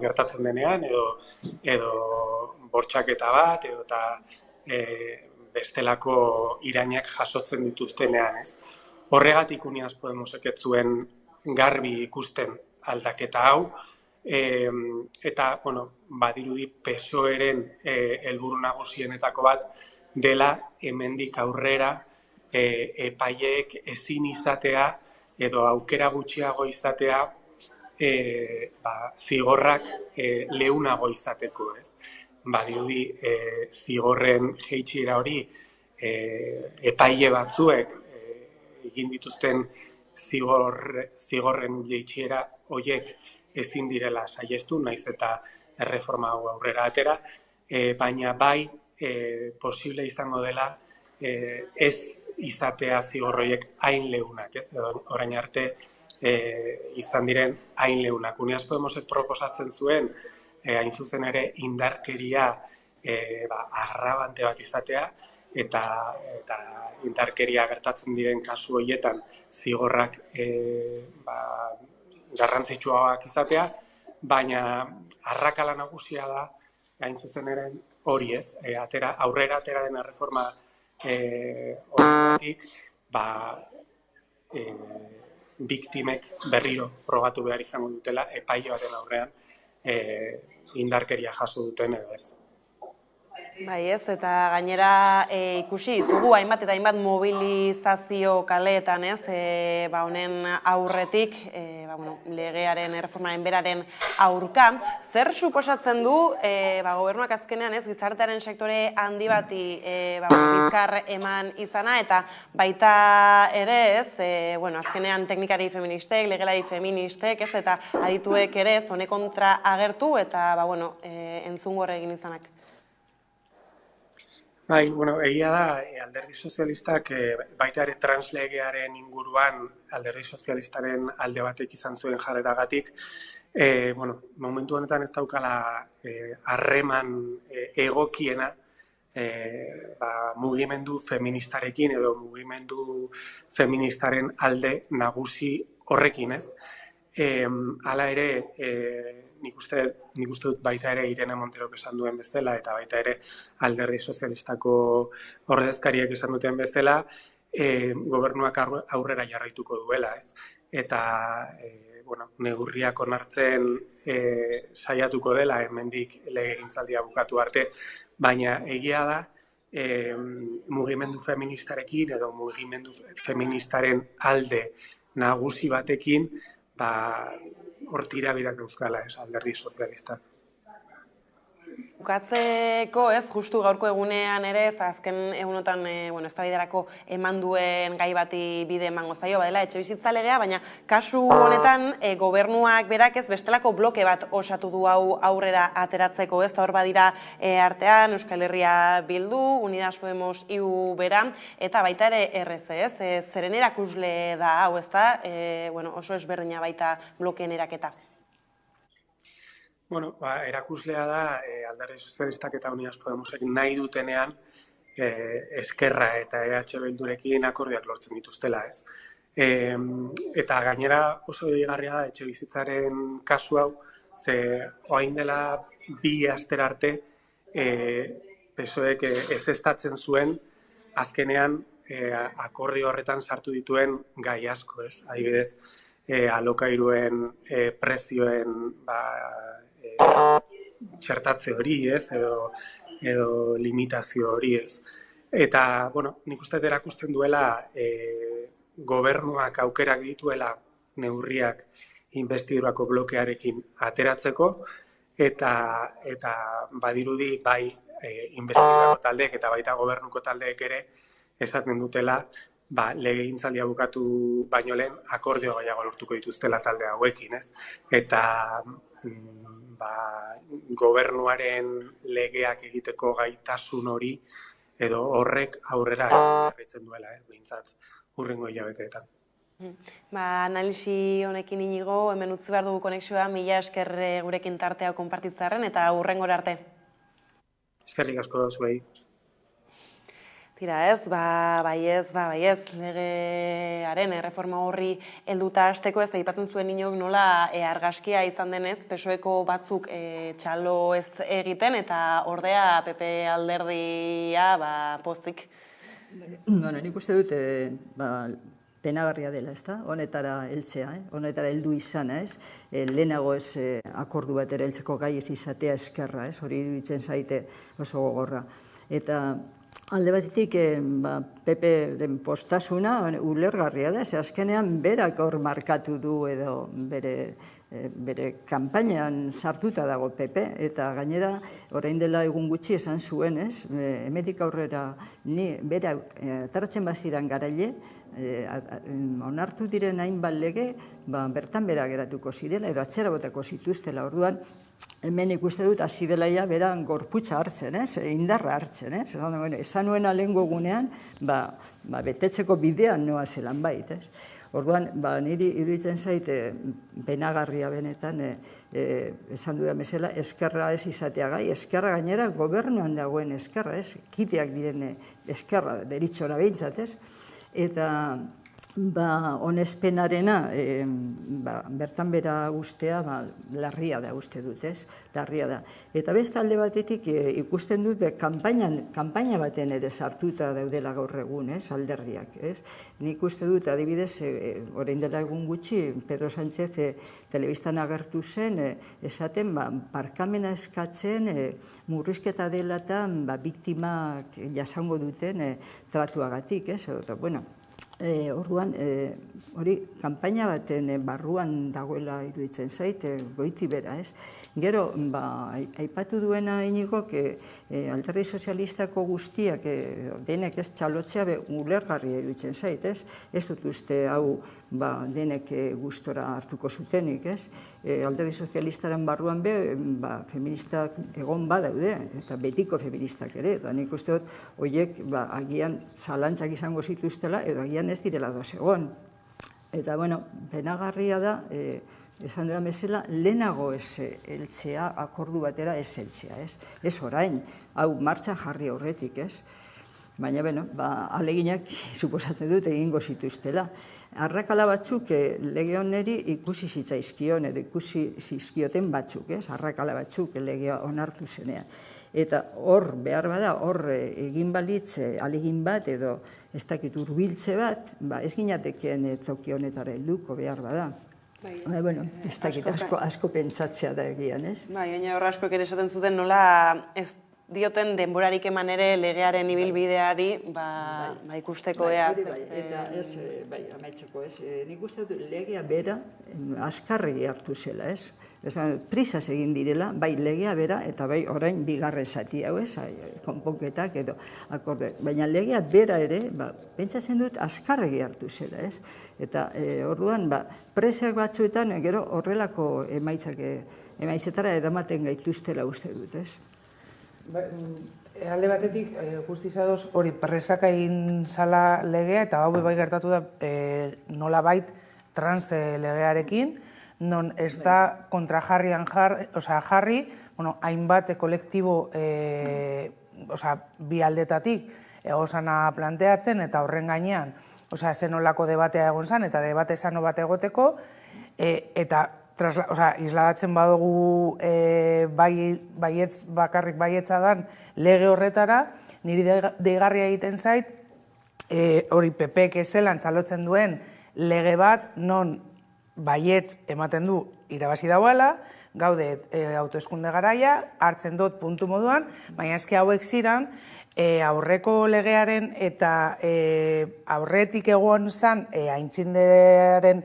gertatzen denean, edo bortxaketa bat, edo bestelako irainak jasotzen dituztenean, ez? Horregatik Unidas Podemosek ez zuen garbi ikusten aldaketa hau, eta, badirudi PSOEren helburu nagusienetako bat dela hemendik aurrera epaileek ezin izatea edo aukera gutxiago izatea zigorrak leunago izateko, ez? Badirudi zigorren jaitsiera hori epaile batzuek egin dituzten zigorren jaitsiera horiek ezin direla saihestu, naiz eta erreforma hau aurrera atera, baina bai posible izango dela ez izatea zigorroiek hain leunak, ez? Orain arte izan diren hain leunak. Unidas Podemosek proposatzen zuen, hain zuzen ere indarkeria agravante bat izatea, eta indarkeria gertatzen diren kasu horietan zigorrak garrantzitsuagoak izatea, baina arrakala nagusia da, hain zuzen ere hori, ez? Aurrera atera den erreforma horretik, biktimek berriro frogatu behar izango dutela epailearen aurrean indarkeria jaso duten edo ez. Bai ez, eta gainera ikusi dugu hainbat eta hainbat mobilizazio kaleetan ez, honen aurretik, legearen erreformaren beraren aurka. Zer suposatzen du gobernuak azkenean ez, gizartearen sektore handi bati bizkar eman izana, eta baita ere ez, azkenean teknikari feministek, legelari feministek ez, eta adituek ere ez, hone kontra agertu, eta entzungo egin izanak. Bai, egia da, alderdi sozialistak baita ere translegearen inguruan alderdi sozialistaren alde batek izan zuen jarreragatik Momentu honetan ez daukala harreman egokiena mugimendu feministarekin edo mugimendu feministaren alde nagusi horrekin, ez? Hala ere, nik uste dut baita ere Irene Monterok esan duen bezala, eta baita ere Alderdi Sozialistako ordezkariek esan duten bezala, gobernuak aurrera jarraituko duela, ez? Eta neurriak onartzen saiatuko dela hemendik legegintzaldia bukatu arte, baina egia da mugimendu feministarekin edo mugimendu feministaren alde nagusi batekin hor tirabirak dauzkala Alderdi Sozialistak. Bukatzeko, ez, justu gaurko egunean ere, azken egunotan eztabaidarako eman duen gai bati bide emango zaio, badela etxebizitza legea, baina kasu honetan gobernuak berak ez bestelako bloke bat osatu du hau aurrera ateratzeko, ez, eta hor badira artean Euskal Herria Bildu, Unidas Podemos iu bera, eta baita ere RC, ez, zeren erakusle da hau, ez da, oso ezberdina baita blokeen eraketa. Erakuslea da Alderdi Sozialistak eta Unidas Podemosek nahi dutenean Eskerra eta EH Bildurekin akordioak lortzen dituztela, ez. Eta gainera oso deigarria da etxebizitzaren kasu hau, ze orain dela 2 astera arte PSOEk ezeztatzen zuen azkenean akordio horretan sartu dituen gai asko, ez. Adibidez, alokairuen prezioen txertatze hori, ez, edo limitazio hori, ez. Eta, nik uste erakusten duela gobernuak aukerak dituela neurriak investidurako blokearekin ateratzeko, eta badirudi bai investidurako taldeek eta baita gobernuko taldeek ere esaten dutela legegintzaldia bukatu baino lehen akordio gehiago lortuko dituztela talde hauekin, ez? Eta gobernuaren legeak egiteko gaitasun hori edo horrek aurrera jarraitzen duela, behintzat hurrengo hilabeteetan. Analisi honekin Inigo, hemen utzi behar dugu konexioa, mila esker gurekin tartea konpartitzarren eta hurrengora arte. Eskerrik asko zuei. Tira ez, baiez, legearen erreforma horri helduta hasteko ez, aipatzen zuen Inok nola argazkia izan denez, PSOEko batzuk txalo ez egiten eta ordea PP alderdia pozik. Nik uste dut penagarria dela, ez da? Honetara heltzea, honetara heldu izana, ez? Lehenago ez akordu bat ere heltzeko gai ez izatea Eskerra, ez? Hori iruditzen zaite oso gogorra. Eta alde batetik PP-ren postasuna ulergarria da, ze azkenean berak hor markatu du edo bere kanpainan sartuta dago PP, eta gainera orain dela egun gutxi esan zuen, ez? Hemendik aurrera ni bera ateratzen baziran garaile, onartu diren hainbat lege, bertan bera geratuko zirela edo atzera botako zituztela. Orduan, hemen ikuste dut hasi dela ja beran gorputza hartzen, indarra hartzen. Esan nuena lehengo gunean, betetzeko bidean noa zelan bait. Orduan, niri iruditzen zaite penagarria benetan, esan dudan bezala, Eskerra ez izatea gai, Eskerra gainera gobernuan dagoen Eskerra, kiteak diren Eskerra, deritxora behintzat, eta onespenarena bertan bera ustea larria da uste dut, larria da. Eta beste alde batetik ikusten dut kanpaina baten ere sartuta daudela gaur egun, alderdiak. Nik uste dut adibidez, orain dela egun gutxi, Pedro Sánchez telebistan agertu zen, esaten barkamena eskatzen murrizketa delatan biktimak jasango duten tratuagatik, eta bueno, orduan, hori, kanpaina baten barruan dagoela iruditzen zait, goiti bera, ez? Gero, aipatu duena Inigok, Alderdi Sozialistako guztiak denek ez txalotzea ulergarria iruditzen zait, ez? Ez dut uste hau denek gustora hartuko zutenik, ez? Alderdi Sozialistaren barruan feministak egon badaude, eta betiko feministak ere, eta nik uste dut horiek agian zalantzak izango zituztela, edo agian ez direla doz egon. Eta, bueno, penagarria da, esan dira bezala, lehenago ez heltzea, akordu batera ez heltzea, ez? Ez orain, hau martxan jarri aurretik, ez? Baina, bueno, aleginak suposatzen dut egingo zituztela. Arrakala batzuk lege honeri ikusi zitzaizkion edo ikusi zizkioten batzuk, ez? Arrakala batzuk legea onartu zenean. Eta hor, behar bada, hor egin balitz, alegin bat edo ez dakit hurbiltze bat, ez ginatekeen toki honetara helduko behar bada. Bueno, ez dakit asko pentsatzea da egian, ez? Bai, baina hor askoek ere esaten zuten nola ez dioten denborarik eman ere legearen ibilbideari ikusteko ea. Eta ez, amaitzeko ez, nik uste dut legea bera azkarregi hartu zela, ez? Prisaz egin direla, bai legea bera eta bai orain bigarren zati hau, ez? Konponketak edo akorde. Baina legea bera ere, pentsatzen dut azkarregi hartu zela, ez? Eta orduan, presak batzuetan gero horrelako emaitzetara eramaten gaituztela uste dut, ez? Alde batetik, guztizadoz hori presak egin zala legea, eta hau bai gertatu da nola bait trans legearekin, non ez da kontrajarrian jarri, hainbat kolektibo bi aldetatik egozana planteatzen, eta horren gainean, zen olako debatea egon zan, eta debate sano bat egoteko, eta isladatzen badugu bakarrik baietza dan lege horretara, niri deigarria egiten zait, hori PPek zelan txalotzen duen lege bat non baietz ematen du irabazi dauela, gaude hauteskunde garaia, hartzen dut puntu moduan, baina eski hauek ziren, aurreko legearen eta aurretik egon zan aintzindearen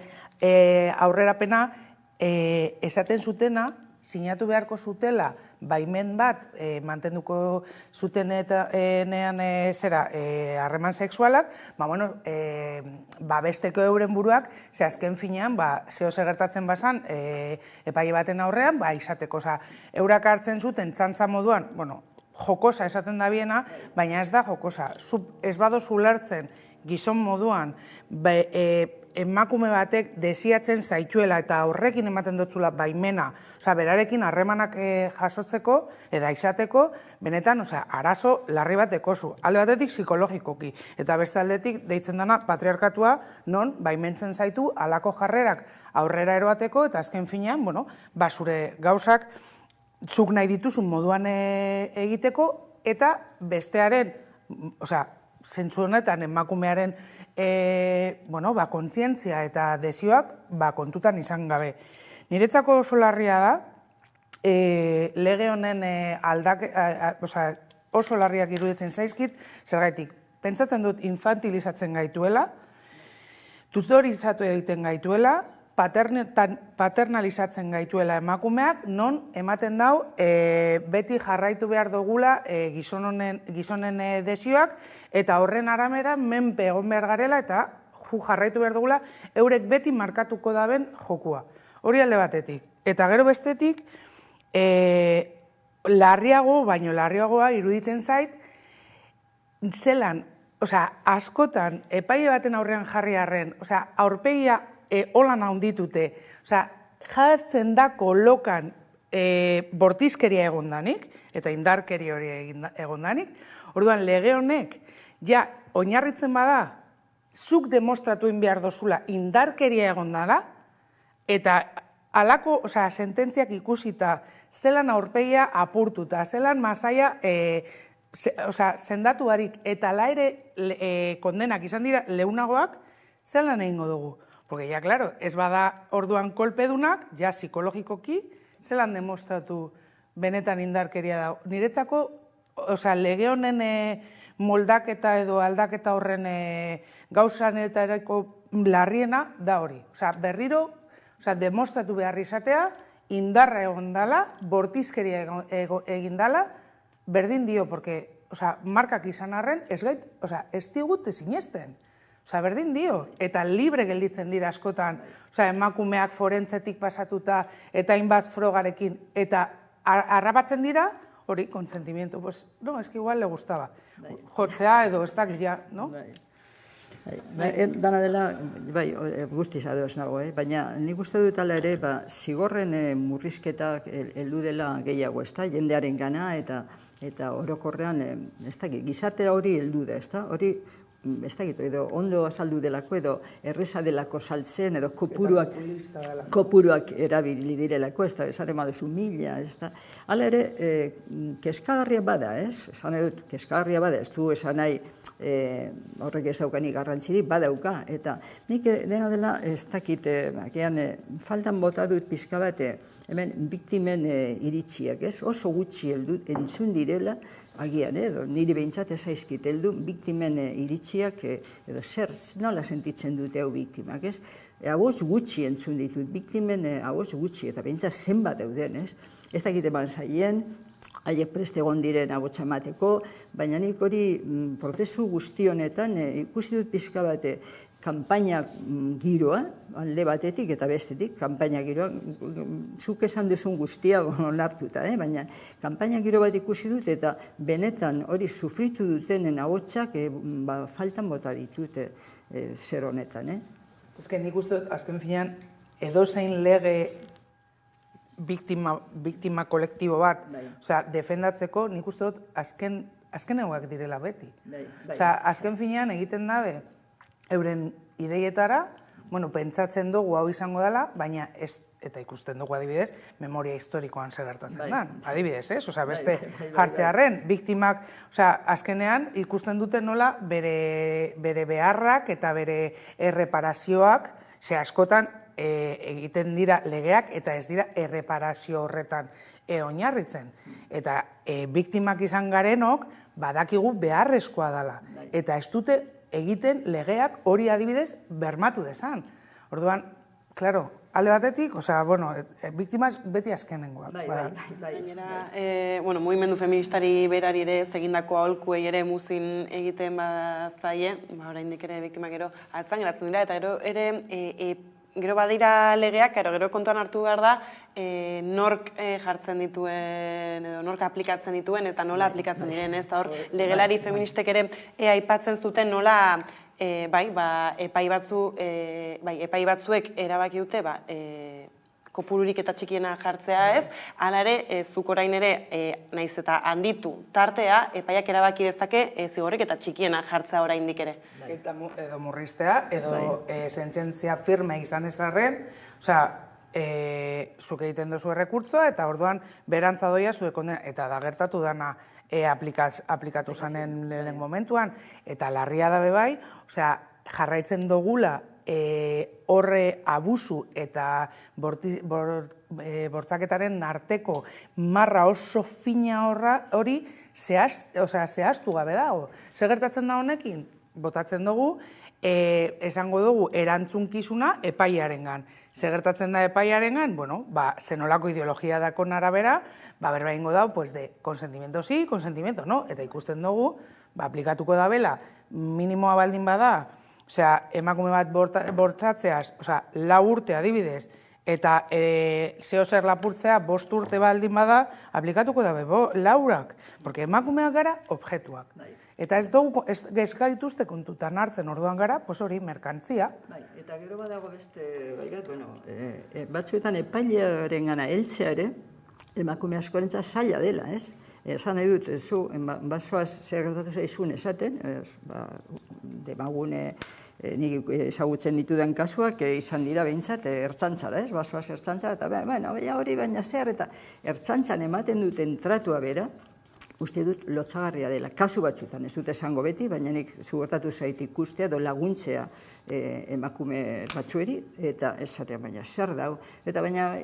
aurrerapena, esaten zutena, sinatu beharko zutela, baimen bat mantenduko zutenean harreman sexualak, besteko euren buruak, ze azken finean, zeo gertatzen bazan, epaile baten aurrean, izateko, eurak hartzen zuten txantza moduan, jokosa esaten da biena, baina ez da jokosa. Ez bado zulertzen gizon moduan, emakume batek desiatzen zaituela eta horrekin ematen dutzula baimena, berarekin harremanak jasotzeko, eta izateko, benetan, arazo larri bat dekozu. Alde batetik psikologikoki, eta beste aldetik deitzen dana patriarkatua, non baimentzen zaitu alako jarrerak aurrera eroateko, eta azken finean, zure gauzak zuk nahi dituzun moduan egiteko, eta bestearen, zentzu honetan emakumearen kontzientzia eta desioak kontutan izan gabe. Niretzako oso larria da, lege honen oso larriak iruditzen zaizkit, zergatik, pentsatzen dut infantilizatzen gaituela, tutorizatu egiten gaituela, paternalizatzen gaituela emakumeak, non ematen dau beti jarraitu behar dugula gizonen desioak, eta horren aramera menpe egon behar garela, eta jarraitu behar dugula eurek beti markatuko daben jokua. Hori alde batetik. Eta gero bestetik, baino larriagoa iruditzen zait, zelan, askotan, epaile baten aurrean jarri arren, aurpegia holan handitute, jartzen da kolokan bortizkeria egondanik, eta indarkeri hori egondanik, orduan lege honek, oinarritzen bada, zuk demostratu behar dozula indarkeria egondala, eta alako, sententziak ikusita, zelan aurpegia apurtuta, zelan masaia zendatu harik, eta laere kondenak izan dira leunagoak, zelan egingo dugu. Porque claro, ez bada orduan kolpedunak, psikologikoki, zelan demostratu benetan indarkeria da. Niretzako, lege honen moldaketa edo aldaketa horren gauzanetarako larriena da hori. Berriro, demostratu behar izatea, indarra egon dala, bortizkeria egin dala, berdin dio, porque markak izan arren, ez digut ezinezten. Berdin dio, eta libre gelditzen dira askotan, emakumeak forentzetik pasatuta, eta hainbat frogarekin, eta harrapatzen dira, hori, kontsentimiento, no, es que igual le gustaba. Jotzea edo ez dakit ja, no? Dana dela, bai, guztiz ados nago, baina nik uste dut ala ere, zigorren murrizketak heldu dela gehiago, jendearen gana eta orokorrean, gizartera hori heldu da, hori, edo ondo azaldu delako, edo erreza delako saltzen, edo kopuruak erabili direlako, esaten baduzu 1000, hala ere, kezkagarria bada, esan edut, kezkagarria bada, ez du esan nahi horrek ez daukanik garrantziri, badauka, eta nik dena dela ez dakit, faltan bota dut pizka bat, hemen biktimen iritziak, oso gutxi entzun direla, agian, niri behintzat ez aizkit heldu, biktimen iritziak, edo zer, nola sentitzen dute hau biktimak, ez? Hagoz gutxi entzun ditut, biktimen hagoz gutxi, eta behintzat zenbat euden, ez? Ez dakit eman zaien, haiek preste egon diren agotxa emateko, baina nik hori prozesu guzti honetan ikusi dut pizka bate, kanpaina giroa, alde batetik eta bestetik, kanpaina giroa, zuk esan duzun guztia onartuta, baina kanpaina giro bat ikusi dut eta benetan hori sufritu dutenen agotxak faltan bota ditut zer honetan. Ezken nik uste dut, azken finean, edozein lege biktima kolektibo bat, defendatzeko, nik uste dut, azken egoak direla beti. Azken finean egiten dabe, euren ideietara, pentsatzen dugu hau izango dela, baina ez, eta ikusten dugu adibidez, memoria historikoan zer gertatzen da. Adibidez, beste jartzearen, biktimak, azkenean ikusten dute nola bere beharrak eta bere erreparazioak, ze askotan egiten dira legeak eta ez dira erreparazio horretan oinarritzen. Eta biktimak izan garenok badakigu beharrezkoa dela. Eta ez dute egiten legeak hori adibidez bermatu dezan. Orduan, klaro, alde batetik, biktimaz beti azkenengoak. Gainera, mugimendu feministari berari ere egindako aholkuei ere muzin egiten bazaie, oraindik ere biktimak gero atzan geratzen dira, eta gero ere gero badira legeak, gero kontuan hartu behar da, nork jartzen dituen, edo nork aplikatzen dituen, eta nola aplikatzen diren, ez da hor, legelari feministek ere aipatzen zuten nola, epai batzuek erabaki dute, kopururik eta txikiena jartzea ez, hala ere, zuk orain ere, naiz eta handitu tartea, epaiak erabaki dezake zigorrik eta txikiena jartzea oraindik ere. Edo murriztea, edo sententzia firme izan ezarren, zuk egiten duzu errekurtzoa, eta orduan berantza doia zuek eta da gertatu dana aplikatu zanen lehen momentuan, eta larria da bebai, jarraitzen dugula horre abusu eta bortzaketaren arteko marra oso fina hori zehaztu gabe dago. Zer gertatzen da honekin? Botatzen dugu, esango dugu erantzunkizuna epaiarengan. Zer gertatzen da epaiarengan? Zenolako ideologia dakon arabera, berba ingo dau, de consentimiento sí, consentimiento no, eta ikusten dugu, aplikatuko da bela, minimoa baldin bada, emakume bat bortzatzeaz, 4 urte adibidez, eta zeo zer lapurtzea 5 urte baldin bada, aplikatuko dabe 4, porque emakumeak gara objektuak. Eta ez gaituzte kontutan hartzen orduan gara, hori, merkantzia. Eta gero badago beste, batzuetan epailearen gana heltzea ere, emakume askorentzat zaila dela, ez? Esan nahi dut, zu, basoaz zer gertatu zaizun esaten, demagune nik ezagutzen ditudan kasuak izan dira behintzat ertxantzara, ez? Basoaz ertxantzara, eta hori baina zer, eta ertxantzan ematen duten tratua bera, uste dut lotxagarria dela. Kasu batzutan, ez dut esango beti, baina nik zugertatu zait ikustea edo laguntzea emakume batzueri, eta esatea, baina zer dau. Eta baina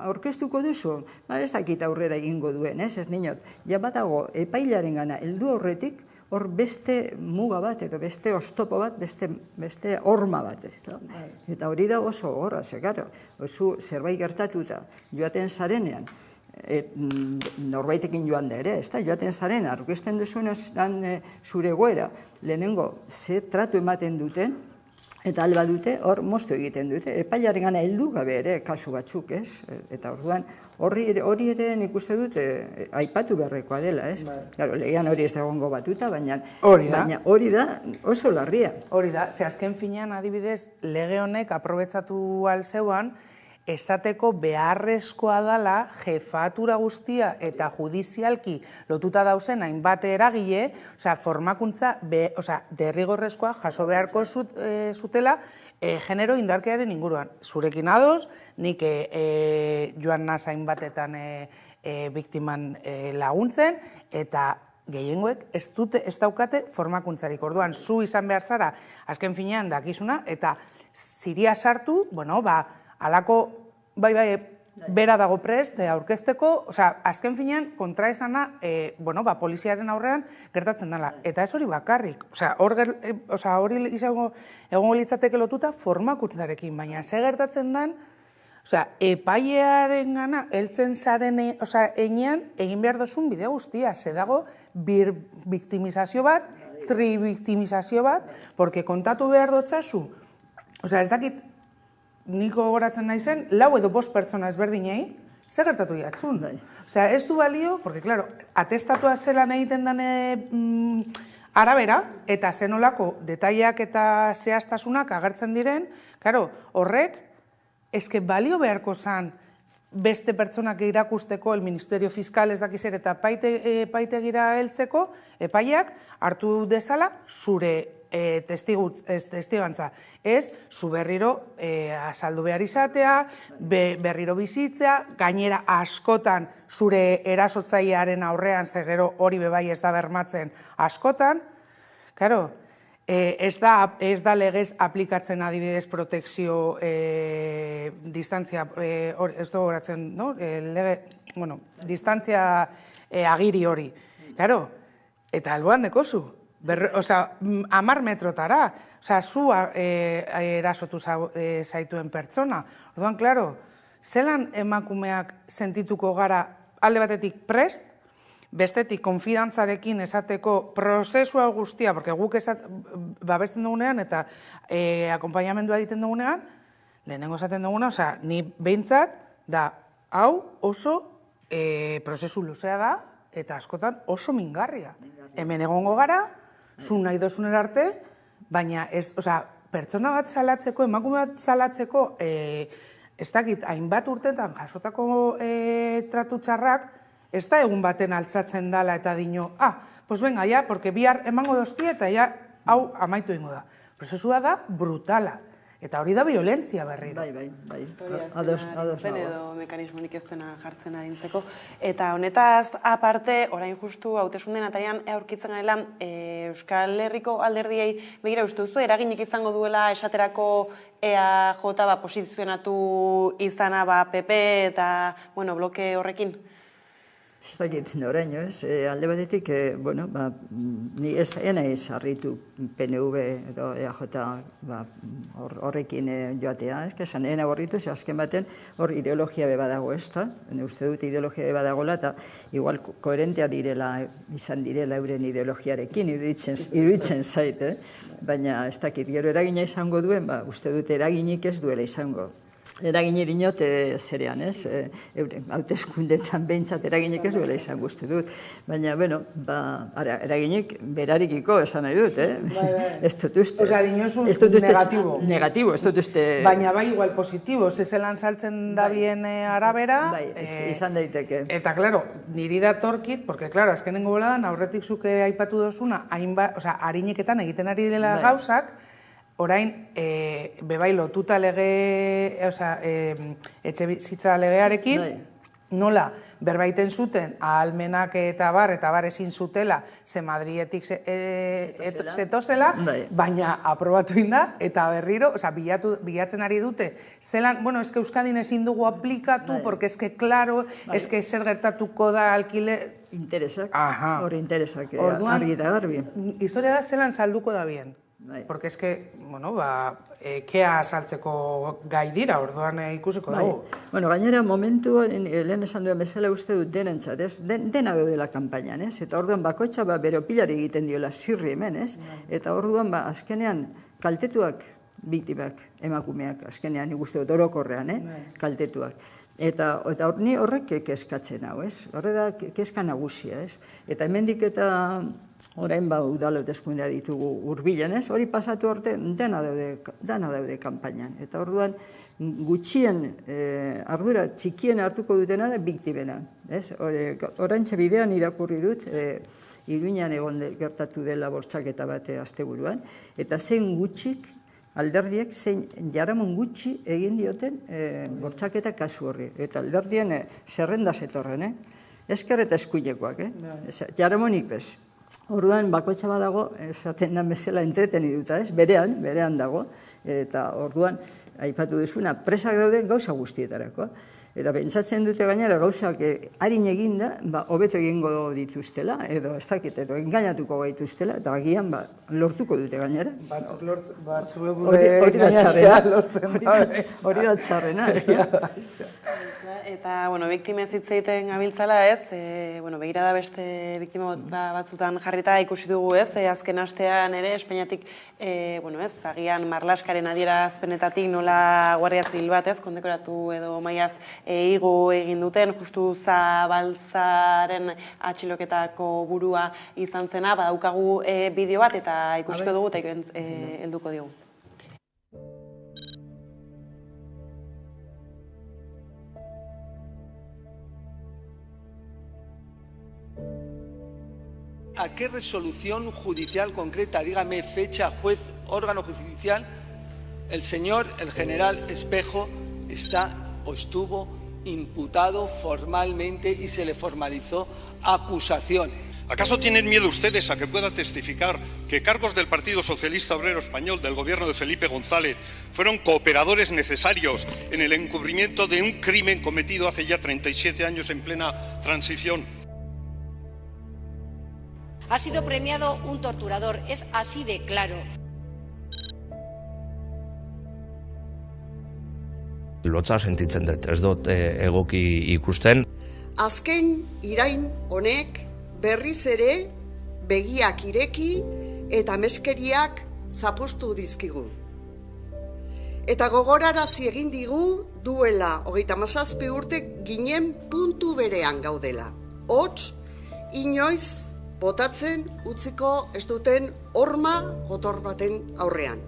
aurkeztuko duzu, ez dakit aurrera egingo duen, ez ninot. Ja batago, epailaren gana, heldu horretik, hor beste muga bat, edo beste oztopo bat, beste horma bat. Eta hori da oso horra, zerbait gertatuta, joaten zarenean, norbaitekin joan da ere, joaten zaren, aurkezten duzun zure goera, lehenengo, ze tratu ematen duten, Eta alba dute, hor moztu egiten dute, epaiaren gana heldu gabe ere, kasu batzuk, ez? Eta orduan, hori ere nik uste dut aipatu beharrekoa dela, ez? Claro, legean hori ez da egongo batuta, baina hori da oso larria. Hori da, ze azken finean adibidez, lege honek aprobetsatu alzeuan, esateko beharrezkoa dela jefatura guztia eta judizialki lotuta dauzen hainbat eragile, formakuntza derrigorrezkoa jaso beharko zutela genero indarkeriaren inguruan. Zurekin ados, nik joan naz hainbatetan biktiman laguntzen, eta gehiengoek ez daukate formakuntzarik. Orduan, zu izan behar zara, azken finean dakizuna, eta ziria sartu, alako, bera dago prest, aurkezteko, azken finean, kontraesana, poliziaren aurrean gertatzen dela. Eta ez hori bakarrik. Hori egongo litzateke lotuta formakuntzarekin, baina ze gertatzen den, epailearen gana, heltzen zaren enean, egin behar dozun bide guztia, ze dago biktimizazio bat, tribiktimizazio bat, porque kontatu behar dotzazu, ez dakit, niko goratzen naizen, 4 edo 5 pertsona ezberdinei, zer gertatu jatzun. Ez du balio, porque, claro, atestatua zelan egiten den arabera, eta zenolako detaileak eta zehaztasunak agertzen diren, horrek, eske balio beharko zan beste pertsonak irakusteko, el Ministerio Fiskal ez dakiz ere, eta epaitegira heltzeko, epaileak hartu dezala zure testigantza. Ez, zu berriro azaldu behar izatea, berriro bizitzea, gainera askotan zure erasotzailearen aurrean, zegero hori bebai ez da bermatzen askotan. Karo, ez da legez aplikatzen adibidez protekzio distantzia, ez da horatzen, distantzia agiri hori. Karo, eta alboan dekozu. 10 metrotara, zu erasotu zaituen pertsona. Orduan, klaro, zelan emakumeak sentituko gara alde batetik prest, bestetik konfidantzarekin esateko prozesua guztia, porque guk babesten dugunean eta akompainamendua egiten dugunean, lehenengo esaten duguna, ni behintzat, da, hau oso prozesu luzea da, eta askotan oso mingarria. Hemen egongo gara, zu nahi dozunera arte, baina pertsona bat salatzeko, emakume bat salatzeko, ez dakit, hainbat urtetan jasotako tratu txarrak, ez da egun baten altzatzen dala eta dino, pues venga, ya, porque bihar emango dozti eta ya, hau amaitu ingo da. Prozesua da brutala. Eta hori da violentzia berriro. Bai. Zen edo mekanismonik ez dena jartzen arintzeko. Eta honetaz, aparte, orain justu hauteskunde atarian aurkitzen garela Euskal Herriko alderdiei begira uste duzu, eraginik izango duela esaterako EAJ posizionatu izana PP eta bloke horrekin? Ez dakit noraino, ez? Alde batetik, ni ez enaiz harritu PNV edo EAJ horrekin joatea, esan ena horritu, ez azken baten hor ideologia beba dago, ez da? Uste dut ideologia beba dagoela, eta igual koherentea izan direla euren ideologiarekin, iruditzen zait, baina ez dakit, gero eragina izango duen, uste dut eraginik ez duela izango. Eragin erinot zerean, ez? Hauteskundetan behintzat eraginik ez duela izan guzti dut. Baina, eraginik berarikiko esan nahi dut, ez dut uste. Osa, dinozu negatibo. Negatibo, ez dut uste. Baina bai igual positibo, zezelan saltzen da bien arabera. Bai, izan daiteke. Eta, klaro, niri datorkit, porque, klaro, azkenengo boladan, aurretik zuke aipatu dozuna, hariniketan egiten ari direla gauzak, orain, bebai lotuta etxe bizitza legearekin, nola, berbaiten zuten, ahalmenak eta bar ezin zutela, ze Madrietik zetozela, baina aprobatu inda, eta berriro, bilatzen ari dute, zelan, eske Euskadin ezin dugu aplikatu, porque eske, klaro, eske zer gertatuko da alkile... Interesak, hori interesak, argi eta garbi. Historia da zelan salduko da bien. Porque es que, kea saltzeko gai dira, orduan ikusiko dugu. Gainera, momentu, lehen esan duen bezala uste dut denentzat, ez? Dena daudela kanpainan, ez? Eta orduan bakoitza bere opilari egiten diola zirri hemen, ez? Eta orduan, azkenean, kaltetuak biktimak, emakumeak, azkenean nik uste dut orokorrean, kaltetuak. Eta ni horrek kezkatzen hau, ez? Horre da kezka nagusia, ez? Eta hemendik eta orain udal hauteskundea ditugu hurbilen, ez? Hori pasatu arte dana daude kanpainan. Eta orduan gutxien ardura txikien hartuko dutena da biktimena, ez? Oraintxe bidean irakurri dut, Iruñan gertatu dela bortxaketa bat asteburuan, eta zein gutxik alderdiek zein jaramon gutxi egin dioten bortxaketa kasu horri. Eta alderdien zerrenda zetorren, esker eta eskuinekoak, jaramonik bez. Orduan bakoitza badago, esaten da bezala entreteni duta, berean dago, eta orduan aipatu duzuna, presak daude gauza guztietarako. Eta pentsatzen dute gainera gauzak harin eginda, hobeto egingo dituztela, edo ez dakit, edo engainatuko gaituztela, eta agian lortuko dute gainera. Hori da txarrena. Eta, biktimez hitz egiten gabiltzala, ez? Begirada beste biktima batzutan jarrita ikusi dugu, ez? Azken astean ere, Espainiatik, agian Marlaskaren adierazpenetatik nola Guardia Zibil bat, ez? Kondekoratu edo maiaz igo egin duten, justu Zabaltzaren atxiloketako burua izan zena, badaukagu bideo bat eta ikusiko dugu eta helduko diogu. ¿A qué resolución judicial concreta, dígame fecha, juez, órgano judicial, el señor, el general Espejo, está o estuvo imputado formalmente y se le formalizó acusación? ¿Acaso tienen miedo ustedes a que pueda testificar que cargos del Partido Socialista Obrero Español del gobierno de Felipe González fueron cooperadores necesarios en el encubrimiento de un crimen cometido hace ya 37 años en plena transición? Ha sido premiado un torturador, es así de claro. Lotza sentitzen dut, ez dut egoki ikusten. Azken irain honek berriz ere begiak ireki eta meskeriak zapuztu dizkigu. Eta gogorarazi egin digu duela 37 urte ginen puntu berean gaudela. Hots, inoiz botatzen utziko ez duten horma gotor baten aurrean.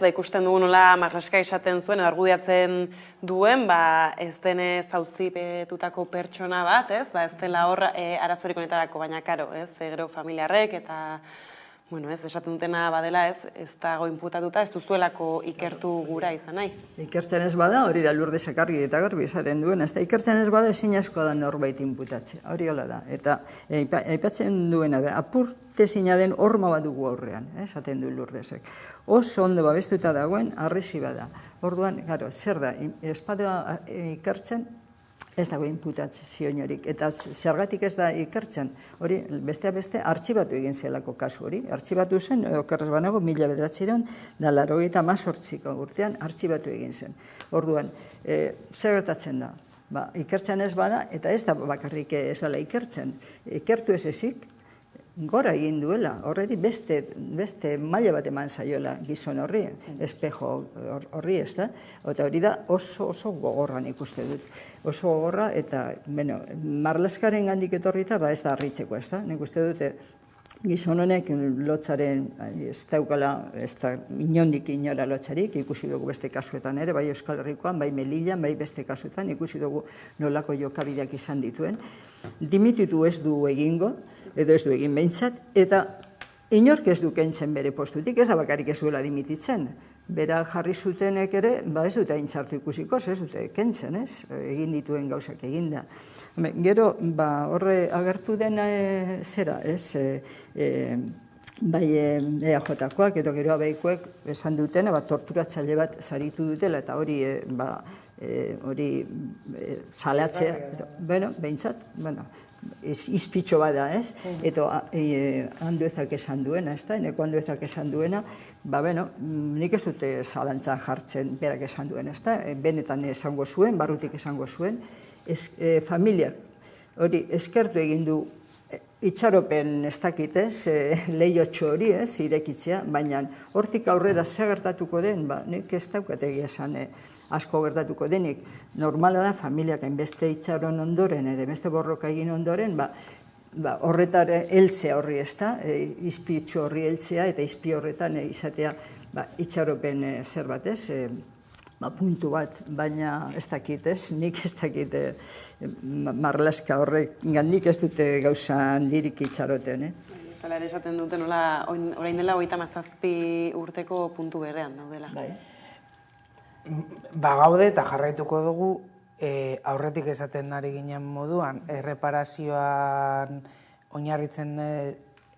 Ikusten dugu nola marraska izaten zuen, edo argudiatzen duen, ez denez auzipetutako pertsona bat, ez dela hor arazorik honetarako, baina karo, gero familiarrek eta esaten dutena badela, ez dago inputatuta, ez duzuelako ikertu gura izan nahi. Ikertzen ez bada, hori da Lourdes Argi eta garbi esaten duen, ez da ikertzen ez bada ezin askoa da norbait inputatze, hori hola da. Eta aipatzen duena, apurtezina den horma bat dugu aurrean, esaten du Lourdesek. Oso ondo babestuta dagoen arresi bada. Orduan, zer da, espada ikertzen, ez dago inputazio inorik. Eta zergatik ez da ikertzen, hori beste artxibatu egin zelako kasu hori. Artxibatu zen, okerrez banago, 1988ko urtean artxibatu egin zen. Orduan, zer gertatzen da? Ikertzen ez bada, eta ez da bakarrik ez dela ikertzen. Ikertu ez ezik, gora egin duela, horreri beste maila bat eman zaiola gizon horri, espejo horri, ez da? Eta hori da oso gogorran ikuste dut. Oso gogorra, eta, Marlaskaren gandik etorrita, ez da harritzeko, ez da? Nik uste dute, gizon honek lotzaren, ez daukala, ez da inondik inora lotzarik, ikusi dugu beste kasuetan ere, bai Euskal Herrikoan, bai Melillan, bai beste kasuetan, ikusi dugu nolako jokabideak izan dituen. Dimititu ez du egingo, edo ez du egin behintzat, eta inork ez du kentzen bere postutik, ez da bakarrik ez duela dimititzen. Bera jarri zutenek ere, ez dute hain txartu ikusiko, ez dute kentzen, ez? Egin dituen gauzak eginda. Gero, horre agertu dena zera, ez? Bai EAJ-koak edo gero abeikoek esan dutena, torturatzaile bat saritu dutela, eta hori salatzea, behintzat, izpitxo bada, ez? Eta handuezak esan duena, ez da? Eneko handuezak esan duena, nik ez dute zalantzan jartzen berak esan duen, ez da? Benetan esango zuen, barrutik esango zuen, familiak hori eskertu egin du itxaropen ez dakit, ez? Lehiotxo hori, ez? Irekitzea, baina hortik aurrera ze gertatuko den, nik ez daukat egia esan asko gertatuko denik. Normala da, familiak hainbeste itxaron ondoren, edo beste borroka egin ondoren, horretare heltzea horri ez da, izpitxo horri heltzea, eta izpi horretan izatea itxaropen zer bat ez, puntu bat, baina ez dakit ez, nik ez dakit Marlaska horrek, nik ez dute gauza handirik itxaroten, Zala ere esaten duten, orain dela 37 urteko puntu berrean daudela. Gaude eta jarraituko dugu aurretik esaten ari ginen moduan, erreparazioan oinarritzen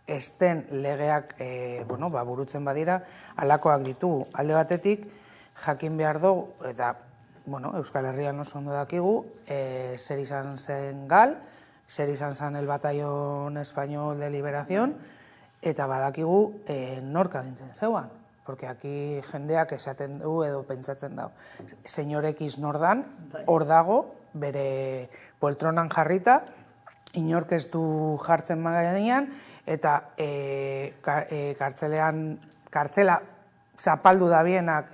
esten legeak burutzen badira, halakoak ditugu. Alde batetik, jakin behar dugu, eta Euskal Herrian oso ondo dakigu, zer izan zen gal, zer izan zen el Batallón Español de Liberación, eta badakigu nork agintzen zeuan. Porque aquí jendeak esaten du edo pentsatzen dago. Señor X nordan, hor dago, bere poltronan jarrita, inork ez du jartzen magainean, eta kartzela zapaldu dabienak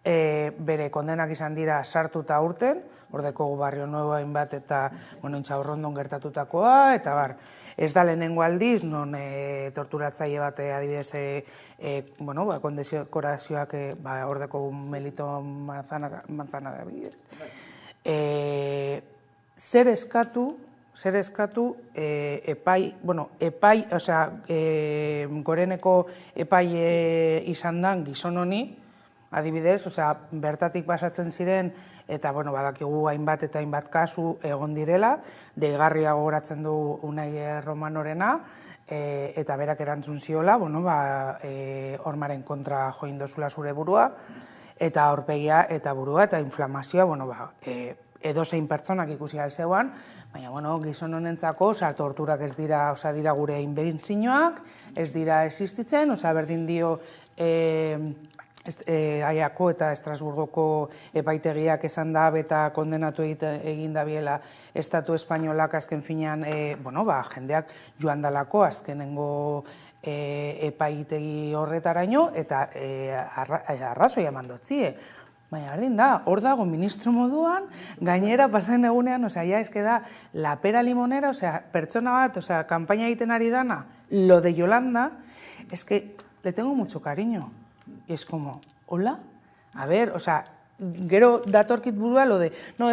bere kondenak izan dira sartuta urten, ordeko Barrio Nuevo hainbat eta Intxaurrondon gertatutakoa, eta ez da lehenengo aldiz, non torturatzaile bat adibidez, kondekorazioak ordeko Melito Manzana adibidez. Zer eskatu epai, goreneko epai izan dan gizon honi, adibidez, bertatik pasatzen ziren, eta badakigu hainbat eta hainbat kasu egon direla, deigarria gogoratzen du Unai Romanorena, eta berak erantzun ziola, hormaren kontra join dozula zure burua, eta aurpegia eta burua, eta inflamazioa, edozein pertsonak ikusi alzeuan, baina gizon honentzako torturak ez dira, dira gure inbentzioak, ez dira existitzen, berdin dio Aiako eta Estrasburgoko epaitegiak esan da eta kondenatu egin dabiela Estatu Espainolak azken finean jendeak joan dalako azkenengo epaitegi horretaraino eta arrazoi eman dotzie. Baina berdin da, hor dago ministro moduan, gainera pasen egunean, ezke da, la pera limonera, pertsona bat, kanpaina egiten ari dana, lo de Yolanda, que le tengo mucho cariño. Y es como, hola? A ver, gero datorkit burua lo de, no,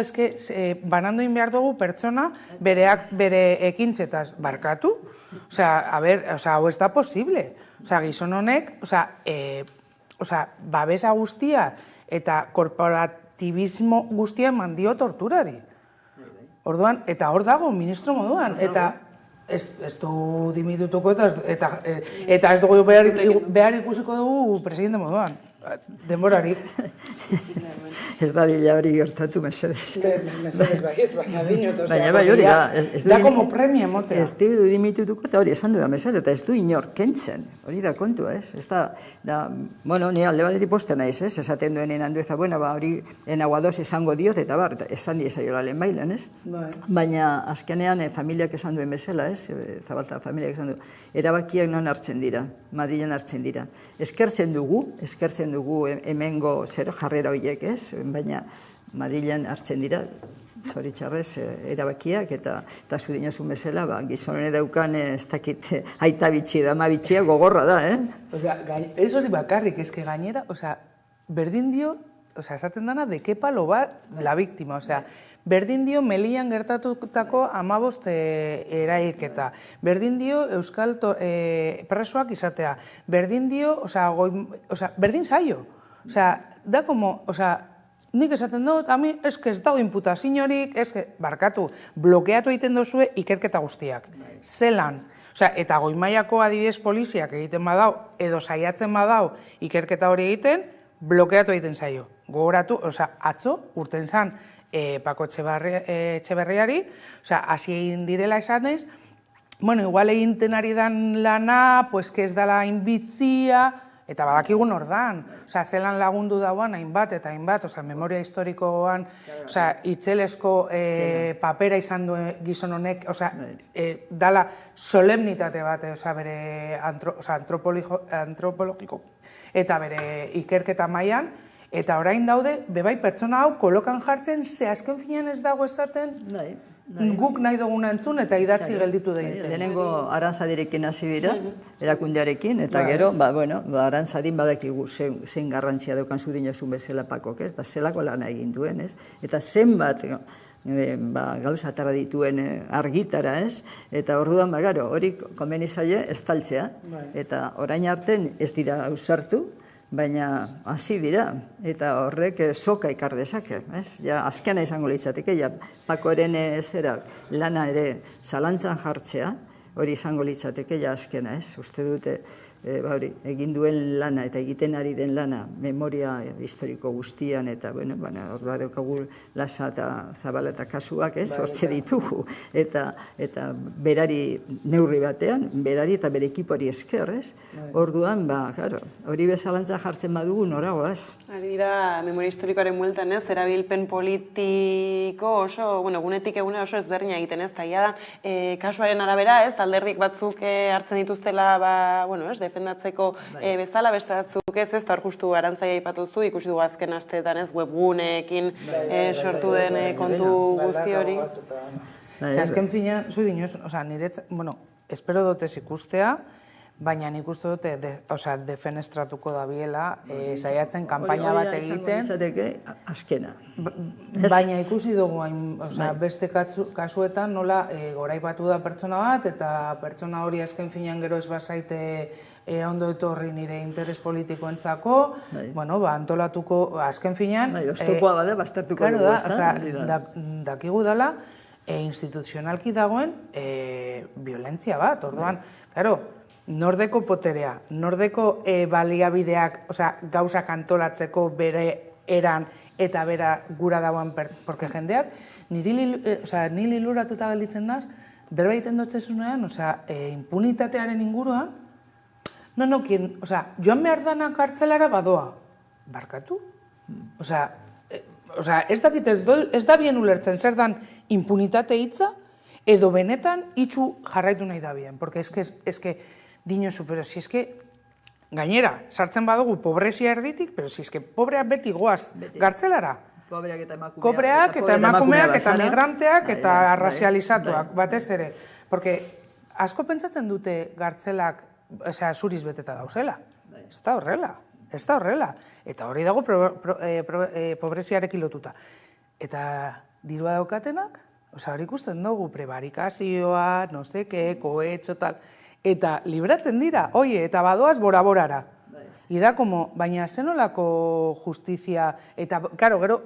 banando in behar dugu pertsona bere ekintzetaz barkatu. A ver, hau ez da posible. Gizon honek, babesa guztia eta korporatibismo guztia eman dio torturari. Orduan, eta hor dago ministro moduan, eta ez du dimitutuko eta ez dugu behar ikusiko dugu presidente moduan. denborari. Ez da dila hori gertatu, mesedez. Mesedez bai, ez baina dinot. Baina bai hori da. Da como premia emotea. Ez du dimitutuko eta hori esan du da mesedez, eta ez du inor kentzen. Hori da kontua, ez? Ez da, bueno, ni alde batetik posten naiz, ez? Esaten duenen handueza, bueno, hori enaguadoz esango diot, eta bar, esan diezaiola lehen bailen, ez? Baina azkenean familiak esan duen bezala, ez? Zabalta familiak esan du, erabakiak non hartzen dira, Madrilen hartzen dira. Eskertzen dugu hemengo zer jarrera horiek, ez? Baina Madrilen hartzen dira, zoritxarrez, erabakiak, eta zu dinazun bezala, gizonene daukan ez dakit aita bitxi da, ama bitxia gogorra da, eh? Ez hori bakarrik, ez que gainera, berdin dio, esaten dana, de qué palo va la víctima, berdin dio Melian gertatutako 15 erailketa, berdin dio euskal presoak izatea, berdin dio, berdin zaio, da como, nik esaten dut, ami, eske ez dago imputaziorik, eske, barkatu, blokeatu egiten dozue ikerketa guztiak. Zelan, eta goi-mailako adibidez poliziak egiten badau, edo saiatzen badau ikerketa hori egiten, blokeatu egiten zaio. Gogoratu, atzo, urten zan, Pako Etxeberriari, hasi egin direla esanez, bueno, igual egiten ari dan lana, pues, que ez dala hainbitzia, eta badakigun ordan, zelan lagundu dauan hainbat eta hainbat, memoria historikoan, itzelesko papera izan duen gizon honek, dala solemnitate bat, bere antropologiko, eta bere ikerketa mailan, eta orain daude, bebai pertsona hau kolokan jartzen, ze azken finean ez dago esaten, guk nahi duguna entzun eta idatzi gelditu da egiten. Lehenengo arantzadirekin hasi dira, erakundearekin, eta gero, arantzadin badakigu zein garrantzia daukan zu dinozun bezala Pakok, ez? Da zelako lana egin duen, ez? Eta zenbat gauza atarra dituen argitara, ez? Eta orduan, hori komeni zaie estaltzea, eta orain arten ez dira ausartu, baina hasi dira, eta horrek soka ikar dezake, ez? Azkena izango litzateke, Pakoren lana ere zalantzan jartzea, hori izango litzateke, azkena, ez? Uste dute, egin duen lana eta egiten ari den lana, memoria historiko guztian, eta, ordua daukagu Lasa eta Zabala eta kasuak, ez? Hortxe ditugu, eta berari neurri batean, berari eta bere ekipori esker, ez? Orduan, hori bezalantza jartzen badugu noragoaz. Ari dira, memoria historikoaren bueltan, ez? Erabilpen politiko oso, egunetik egune oso ezberdina egiten, ez? Taia da, kasuaren arabera, ez? Alderdik batzuk hartzen dituztela, ez? Defendatzeko bezala, beste batzuk ez, eta hor justu Arantzaia aipatuzu, ikusi dugu azken asteetan, ez? Webguneekin sortu den kontu guzti hori. Azken finean, zu dinoz, espero dutez ikustea, baina nik uste dute defenestratuko dabiela, saiatzen kanpaina bat egiten. Azkena. Baina ikusi dugu, beste kasuetan nola goraipatu da pertsona bat, eta pertsona hori azken finean gero ez bazaite ondo etorri nire interes politikoentzako, antolatuko azken finean... Oztopoa bada, bastartuko dugu, ez? Dakigu dela, instituzionalki dagoen violentzia bat, orduan, nordeko poterea, nordeko baliabideak, gauzak antolatzeko bere eran eta bera gura dagoen porque jendeak, niri luratuta gelditzen daz, berba egiten dutzezunean, impunitatearen inguruan, joan behar dana kartzelara badoa, barkatu? Ez dakit ez da bien ulertzen zer dan impunitate hitza, edo benetan itxu jarraitu nahi da bien, porque eske dinosu, pero si eske gainera, sartzen badugu pobrezia erditik, pero si eske pobreak beti goaz gartzelara. Pobreak eta emakumeak eta migranteak eta arrazializatuak, batez ere. Porque asko pentsatzen dute gartzelak zuriz beteta dauzela. Ez da horrela. Eta hori dago pobreziarekin lotuta. Eta dirua daukatenak, hori ikusten dugu, prebarikazioa, no seke, koetxo, tal... Eta libratzen dira, eta badoaz bora-borara. Ida, baina zenolako justizia, eta, karo, gero,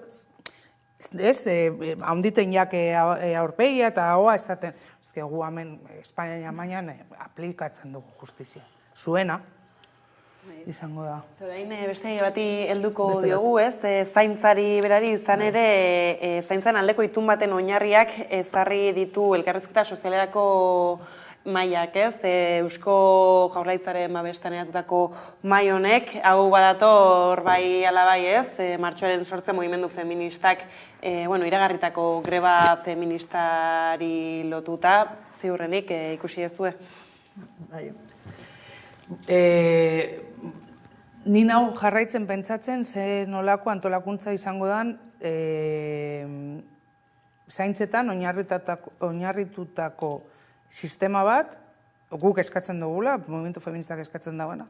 haunditen jake aurpegia eta hoa esaten, ezke gu hemen, Espainia mainan, aplikatzen dugu justizia. Zuena, eta, karo, gero, haunditen jake aurpegia eta hoa esaten, ezke gu hemen, Espainia mainan, aplikatzen dugu justizia. Zuena, eta, karo, gero, haunditen jake aurpegia eta hoa esaten, ezke gu hemen, Espainia mainan, aplikatzen dugu justizia. Zuena, izango da. Orain beste bati helduko diogu, ez? Zaintzari berari izan ere, zaintzan aldeko itun baten oinarriak ezarri ditu elkarrizketa sozialerako mailak, ez? Eusko Jaurlaritzaren babestan eratutako mahai honek, hau badator bai ala bai, ez? Martxoaren 8 mugimendu feministak iragarritako greba feministari lotuta, ziurrenik ikusi ez du? Ni nau jarraitzen pentsatzen ze nolako antolakuntza izango dan zaintzetan oinarritutako sistema bat, guk eskatzen dugula, movimentu feministak eskatzen dagoena,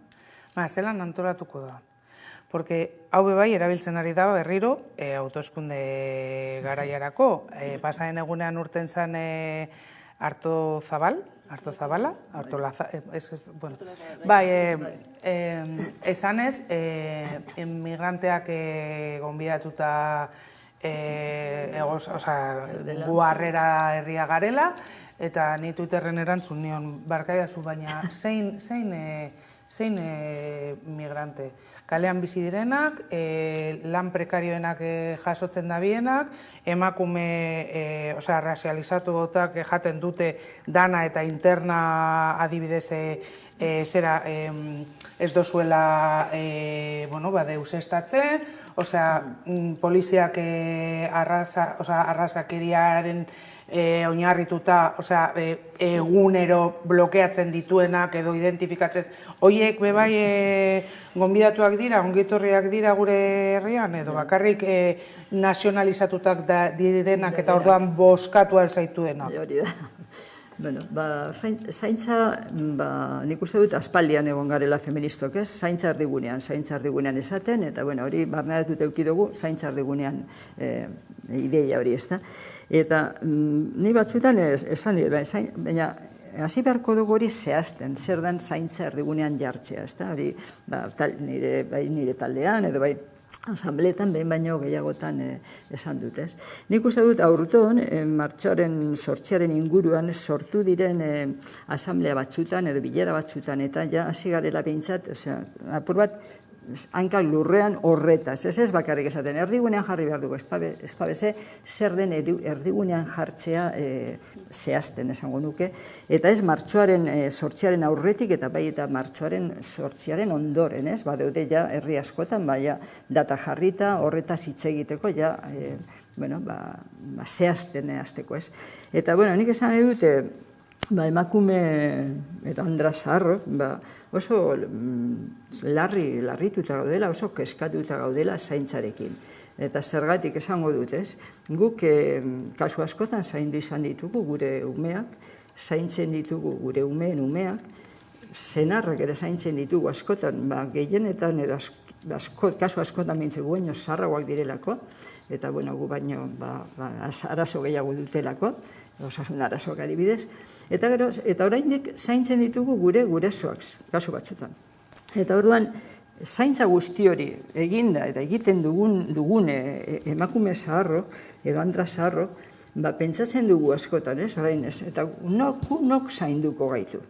zelan antolatuko da. Porque hau bai erabiltzen ari da berriro autoeskunde garaiarako. Pasaren egunean urten zen Arto Zabala, esanez, inmigranteak gonbidatuta gu harrera herria garela, eta ni Twitterren erantzun nion, barkaidazu, baina zein migrante? Kalean bizi direnak, lan prekarioenak jasotzen dabienak, emakume razializatu gotak jaten dute dana eta interna adibidez ez dozuela deusestatzen, poliziak arrazakeriaren oinarrituta, egunero blokeatzen dituenak edo identifikatzen. Hoiek bebai gonbidatuak dira, ongitorriak dira gure herrian, edo bakarrik nazionalizatutak direnak eta orduan boskatu alzaituenak. Hori da. Bueno, zaintza, nik uste dut aspaldian egon garela feministok, ez? Zaintza erdigunean esaten, eta hori barneratut eukidugu zaintza erdigunean ideia hori, ez da? Eta ni batzutan esan dira, baina hasi beharko dugu hori zehazten, zer den zaintza erdigunean jartzea, ez da? Hori nire taldean, edo bai asambleetan behin baino gehiagotan esan dut, ez? Nik uste dut aurton, martxoaren 8 inguruan sortu diren asamblea batzutan edo bilera batzutan, eta ja hasi garela behintzat, apur bat, hankak lurrean horretaz, ez bakarrik esaten, erdigunean jarri behar dugu, espabeze, zer den erdigunean jartzea zehazten esango nuke, eta ez martxoaren 8 aurretik, eta bai eta martxoaren 8 ondoren, ez, badeude ja herri askotan, baina data jarrita horretaz hitz egiteko, ja, zehazten hasteko, ez. Eta, nik esan edute, emakume eta andra zaharrok, oso larrituta gaudela, oso keskatuta gaudela zaintzarekin. Eta zergatik esango dut, ez? Guk kasu askotan zaindu izan ditugu gure umeak, zaintzen ditugu gure umeen umeak, senarrak ere zaintzen ditugu askotan, gehienetan edo kasu askotan bintzen gueño zarragoak direlako, eta gu baino arazo gehiago dutelako, osasun arazoak adibidez, eta oraindik zaintzen ditugu gure guresoak, kasu batzutan. Eta orduan, zaintza guzti hori eginda eta egiten dugun emakume zaharro, edo andra zaharro, pentsatzen dugu askotan, ez, orain ez, eta nok zainduko gaitu.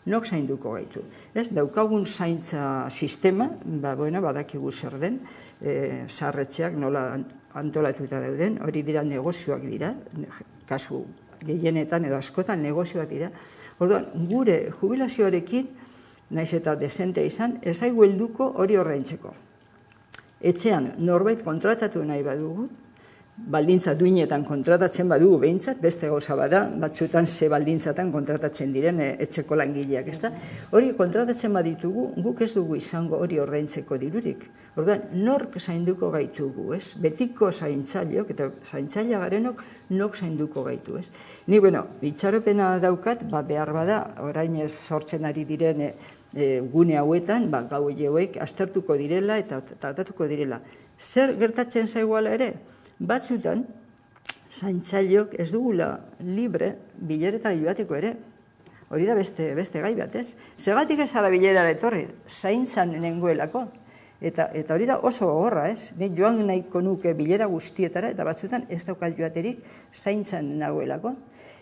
Nok zainduko gaitu. Ez, daukagun zaintza sistema, badakigu zer den, zaharretxeak nola antolatuta dauden, hori dira negozioak dira, kasu gehienetan edo askotan negozioak dira. Orduan, gure jubilazioarekin, naiz eta desente izan, ez zaigu helduko hori ordaintzeko. Etxean norbait kontratatu nahi badugu, baldintza duinetan kontratatzen badugu behintzat, beste gauza bada, batzutan ze baldintzatan kontratatzen diren etxeko langileak, ezta? Hori kontratatzen baditugu, guk ez dugu izango hori ordaintzeko dirurik. Orduan, nork zainduko gaitugu, ez? Betiko zaintzaileok eta zaintzailea garenok nok zainduko gaitu, ez? Ni, itxaropena daukat, behar bada, orain ez sortzen ari diren gune hauetan, gau hauek aztertuko direla eta tratatuko direla. Zer gertatzen zaiguala ere? Batzutan, zaintzaileok ez dugula libre bileretara joateko ere. Hori da beste gai bat, ez? Zergatik ez ara bilerara etorri, zaintzan nengoelako. Eta hori da oso gogorra, ez? Nik joan nahiko nuke bilera guztietara, eta batzutan ez daukat joaterik zaintzan nagoelako.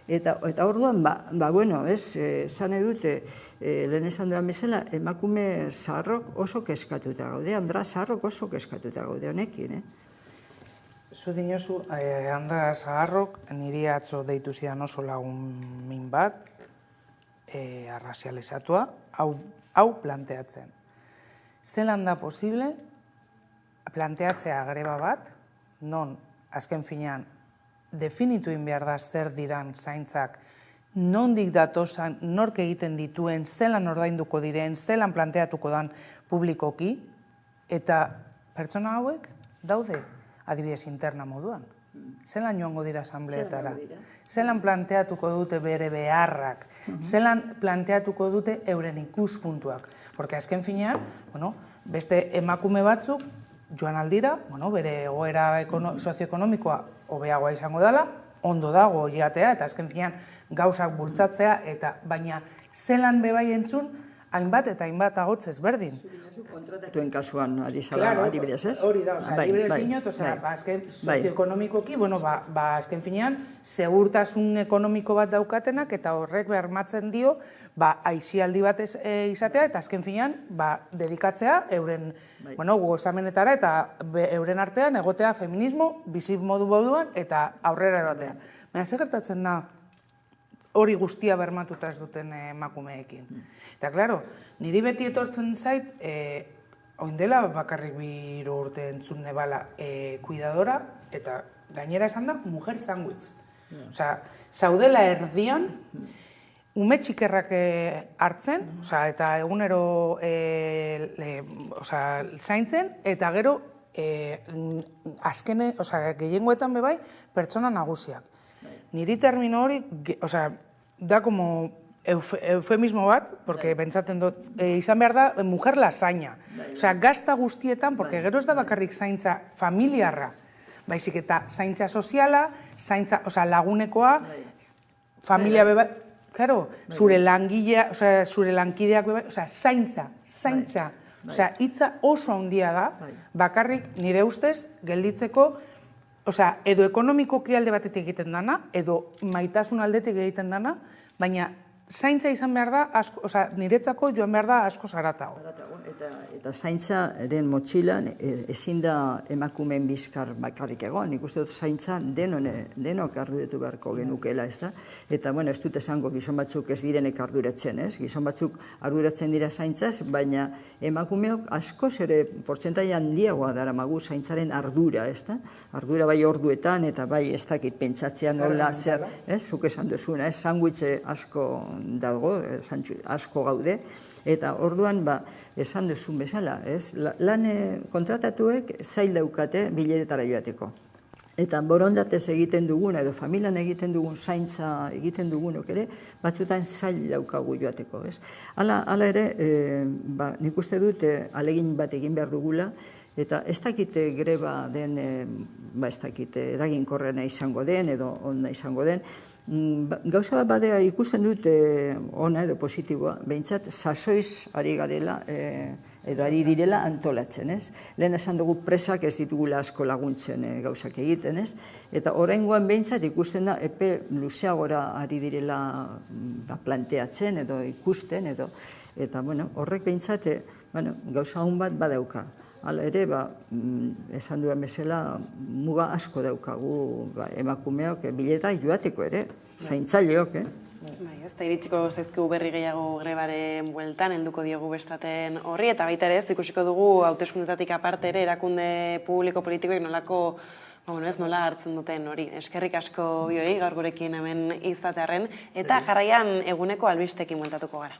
Eta orduan, bueno, zan edute, lehen esan duan bezala, emakume zaharrok oso keskatuta gaude, Andra zaharrok oso keskatuta gaude honekin, Zu dinozu, Andra zaharrok, niri atzo deitu zidan oso lagun min bat, arrazializatua, hau planteatzen. Zelan da posible planteatzea greba bat, non, azken finean, definitu behar da zer diran zaintzak, nondik datosan, nork egiten dituen, zelan ordainduko diren, zelan planteatuko dan publikoki, eta pertsona hauek daude adibidez interna moduan. Zelan joango dira asambleetara, zelan planteatuko dute bere beharrak, zelan planteatuko dute euren ikuspuntuak. Porque azken finean, beste emakume batzuk joan aldira, bere egoera sozioekonomikoa hobeagoa izango dela, ondo dago jatea, eta azken finean gauzak bultzatzea, eta baina zelan bebai entzun, hainbat eta hainbat agotz ezberdin. Kontratatuen kasuan adibidez, ez? Hori da, adibidez dinot, azken sozioekonomikoki, azken finean, segurtasun ekonomiko bat daukatenak, eta horrek bermatzen dio, aizialdi bat izatea, eta azken finean, dedikatzea euren gozamenetara, eta euren artean egotea feminismo, bizip modu moduan, eta aurrera erotea. Baina, zer gertatzen da, hori guztia bermatuta ez duten emakumeekin. Eta, klaro, niri beti etortzen zait, oindela bakarrik 3 urte entzun nebala kuidadora, eta gainera esan da, mujer sandwich. Osea, zaudela erdian, ume txikerrak hartzen, eta egunero zaintzen, eta gero, azkene, gehiengoetan bebai, pertsona nagusiak. Niri termino hori, da como eufemismo bat, porque pentsaten dut, izan behar da, mujer lasaina. Gazta guztietan, porque gero ez da bakarrik zaintza familiarra, baizik eta zaintza soziala, zaintza lagunekoa, familia beba, claro, zure langilea, zure lankideak beba, zaintza, hitza oso handia da, bakarrik nire ustez gelditzeko, edo ekonomikoki alde batetik egiten dana, edo maitasun aldetik egiten dana, baina zaintza izan behar da, niretzako joan behar da asko zaratago. Eta zaintzaren motxilan ezin da emakumeen bizkar bakarrik egon. Nik uste dut zaintza denok arduretu beharko genukela, ez da? Eta, ez dut esango gizon batzuk ez direnek arduratzen, ez? Gizon batzuk arduratzen dira zaintzaz, baina emakumeok askoz ere portzentai handiagoa daramagu zaintzaren ardura, ez da? Ardura bai orduetan eta bai ez dakit pentsatzea nola zer, ez? Zuk esan duzuna, ez? Sandwich asko dago, asko gaude, eta orduan, esan duzun bezala, ez? Lan kontratatuek zail daukate bileretara joateko. Eta borondatez egiten dugun, edo familian egiten dugun, zaintza egiten dugunok ere, batzutan zail daukagu joateko, ez? Hala ere, nik uste dut alegin bat egin behar dugula, eta ez dakite greba den, ez dakite eraginkorrena izango den, edo ona izango den, gauza bat badea ikusten dut ona edo positiboa, behintzat sasoiz ari garela edo ari direla antolatzen, ez? Lehen esan dugu presak ez ditugula asko laguntzen gauzak egiten, ez? Eta oraingoan behintzat ikusten da epe luzeagora ari direla planteatzen edo ikusten, eta horrek behintzat gauza hon bat badauka. Hala ere, esan duen bezala, muga asko daukagu emakumeok bileta joateko ere, zaintzaileok, Ez da iritsiko zaizkigu berri gehiago grebaren bueltan, helduko diogu bestaten horri, eta baita ere ez ikusiko dugu hauteskundetatik aparte ere erakunde publiko politikoek nola hartzen duten hori. Eskerrik asko bioi gaur gurekin hemen izatearren, eta jarraian eguneko albistekin bueltatuko gara.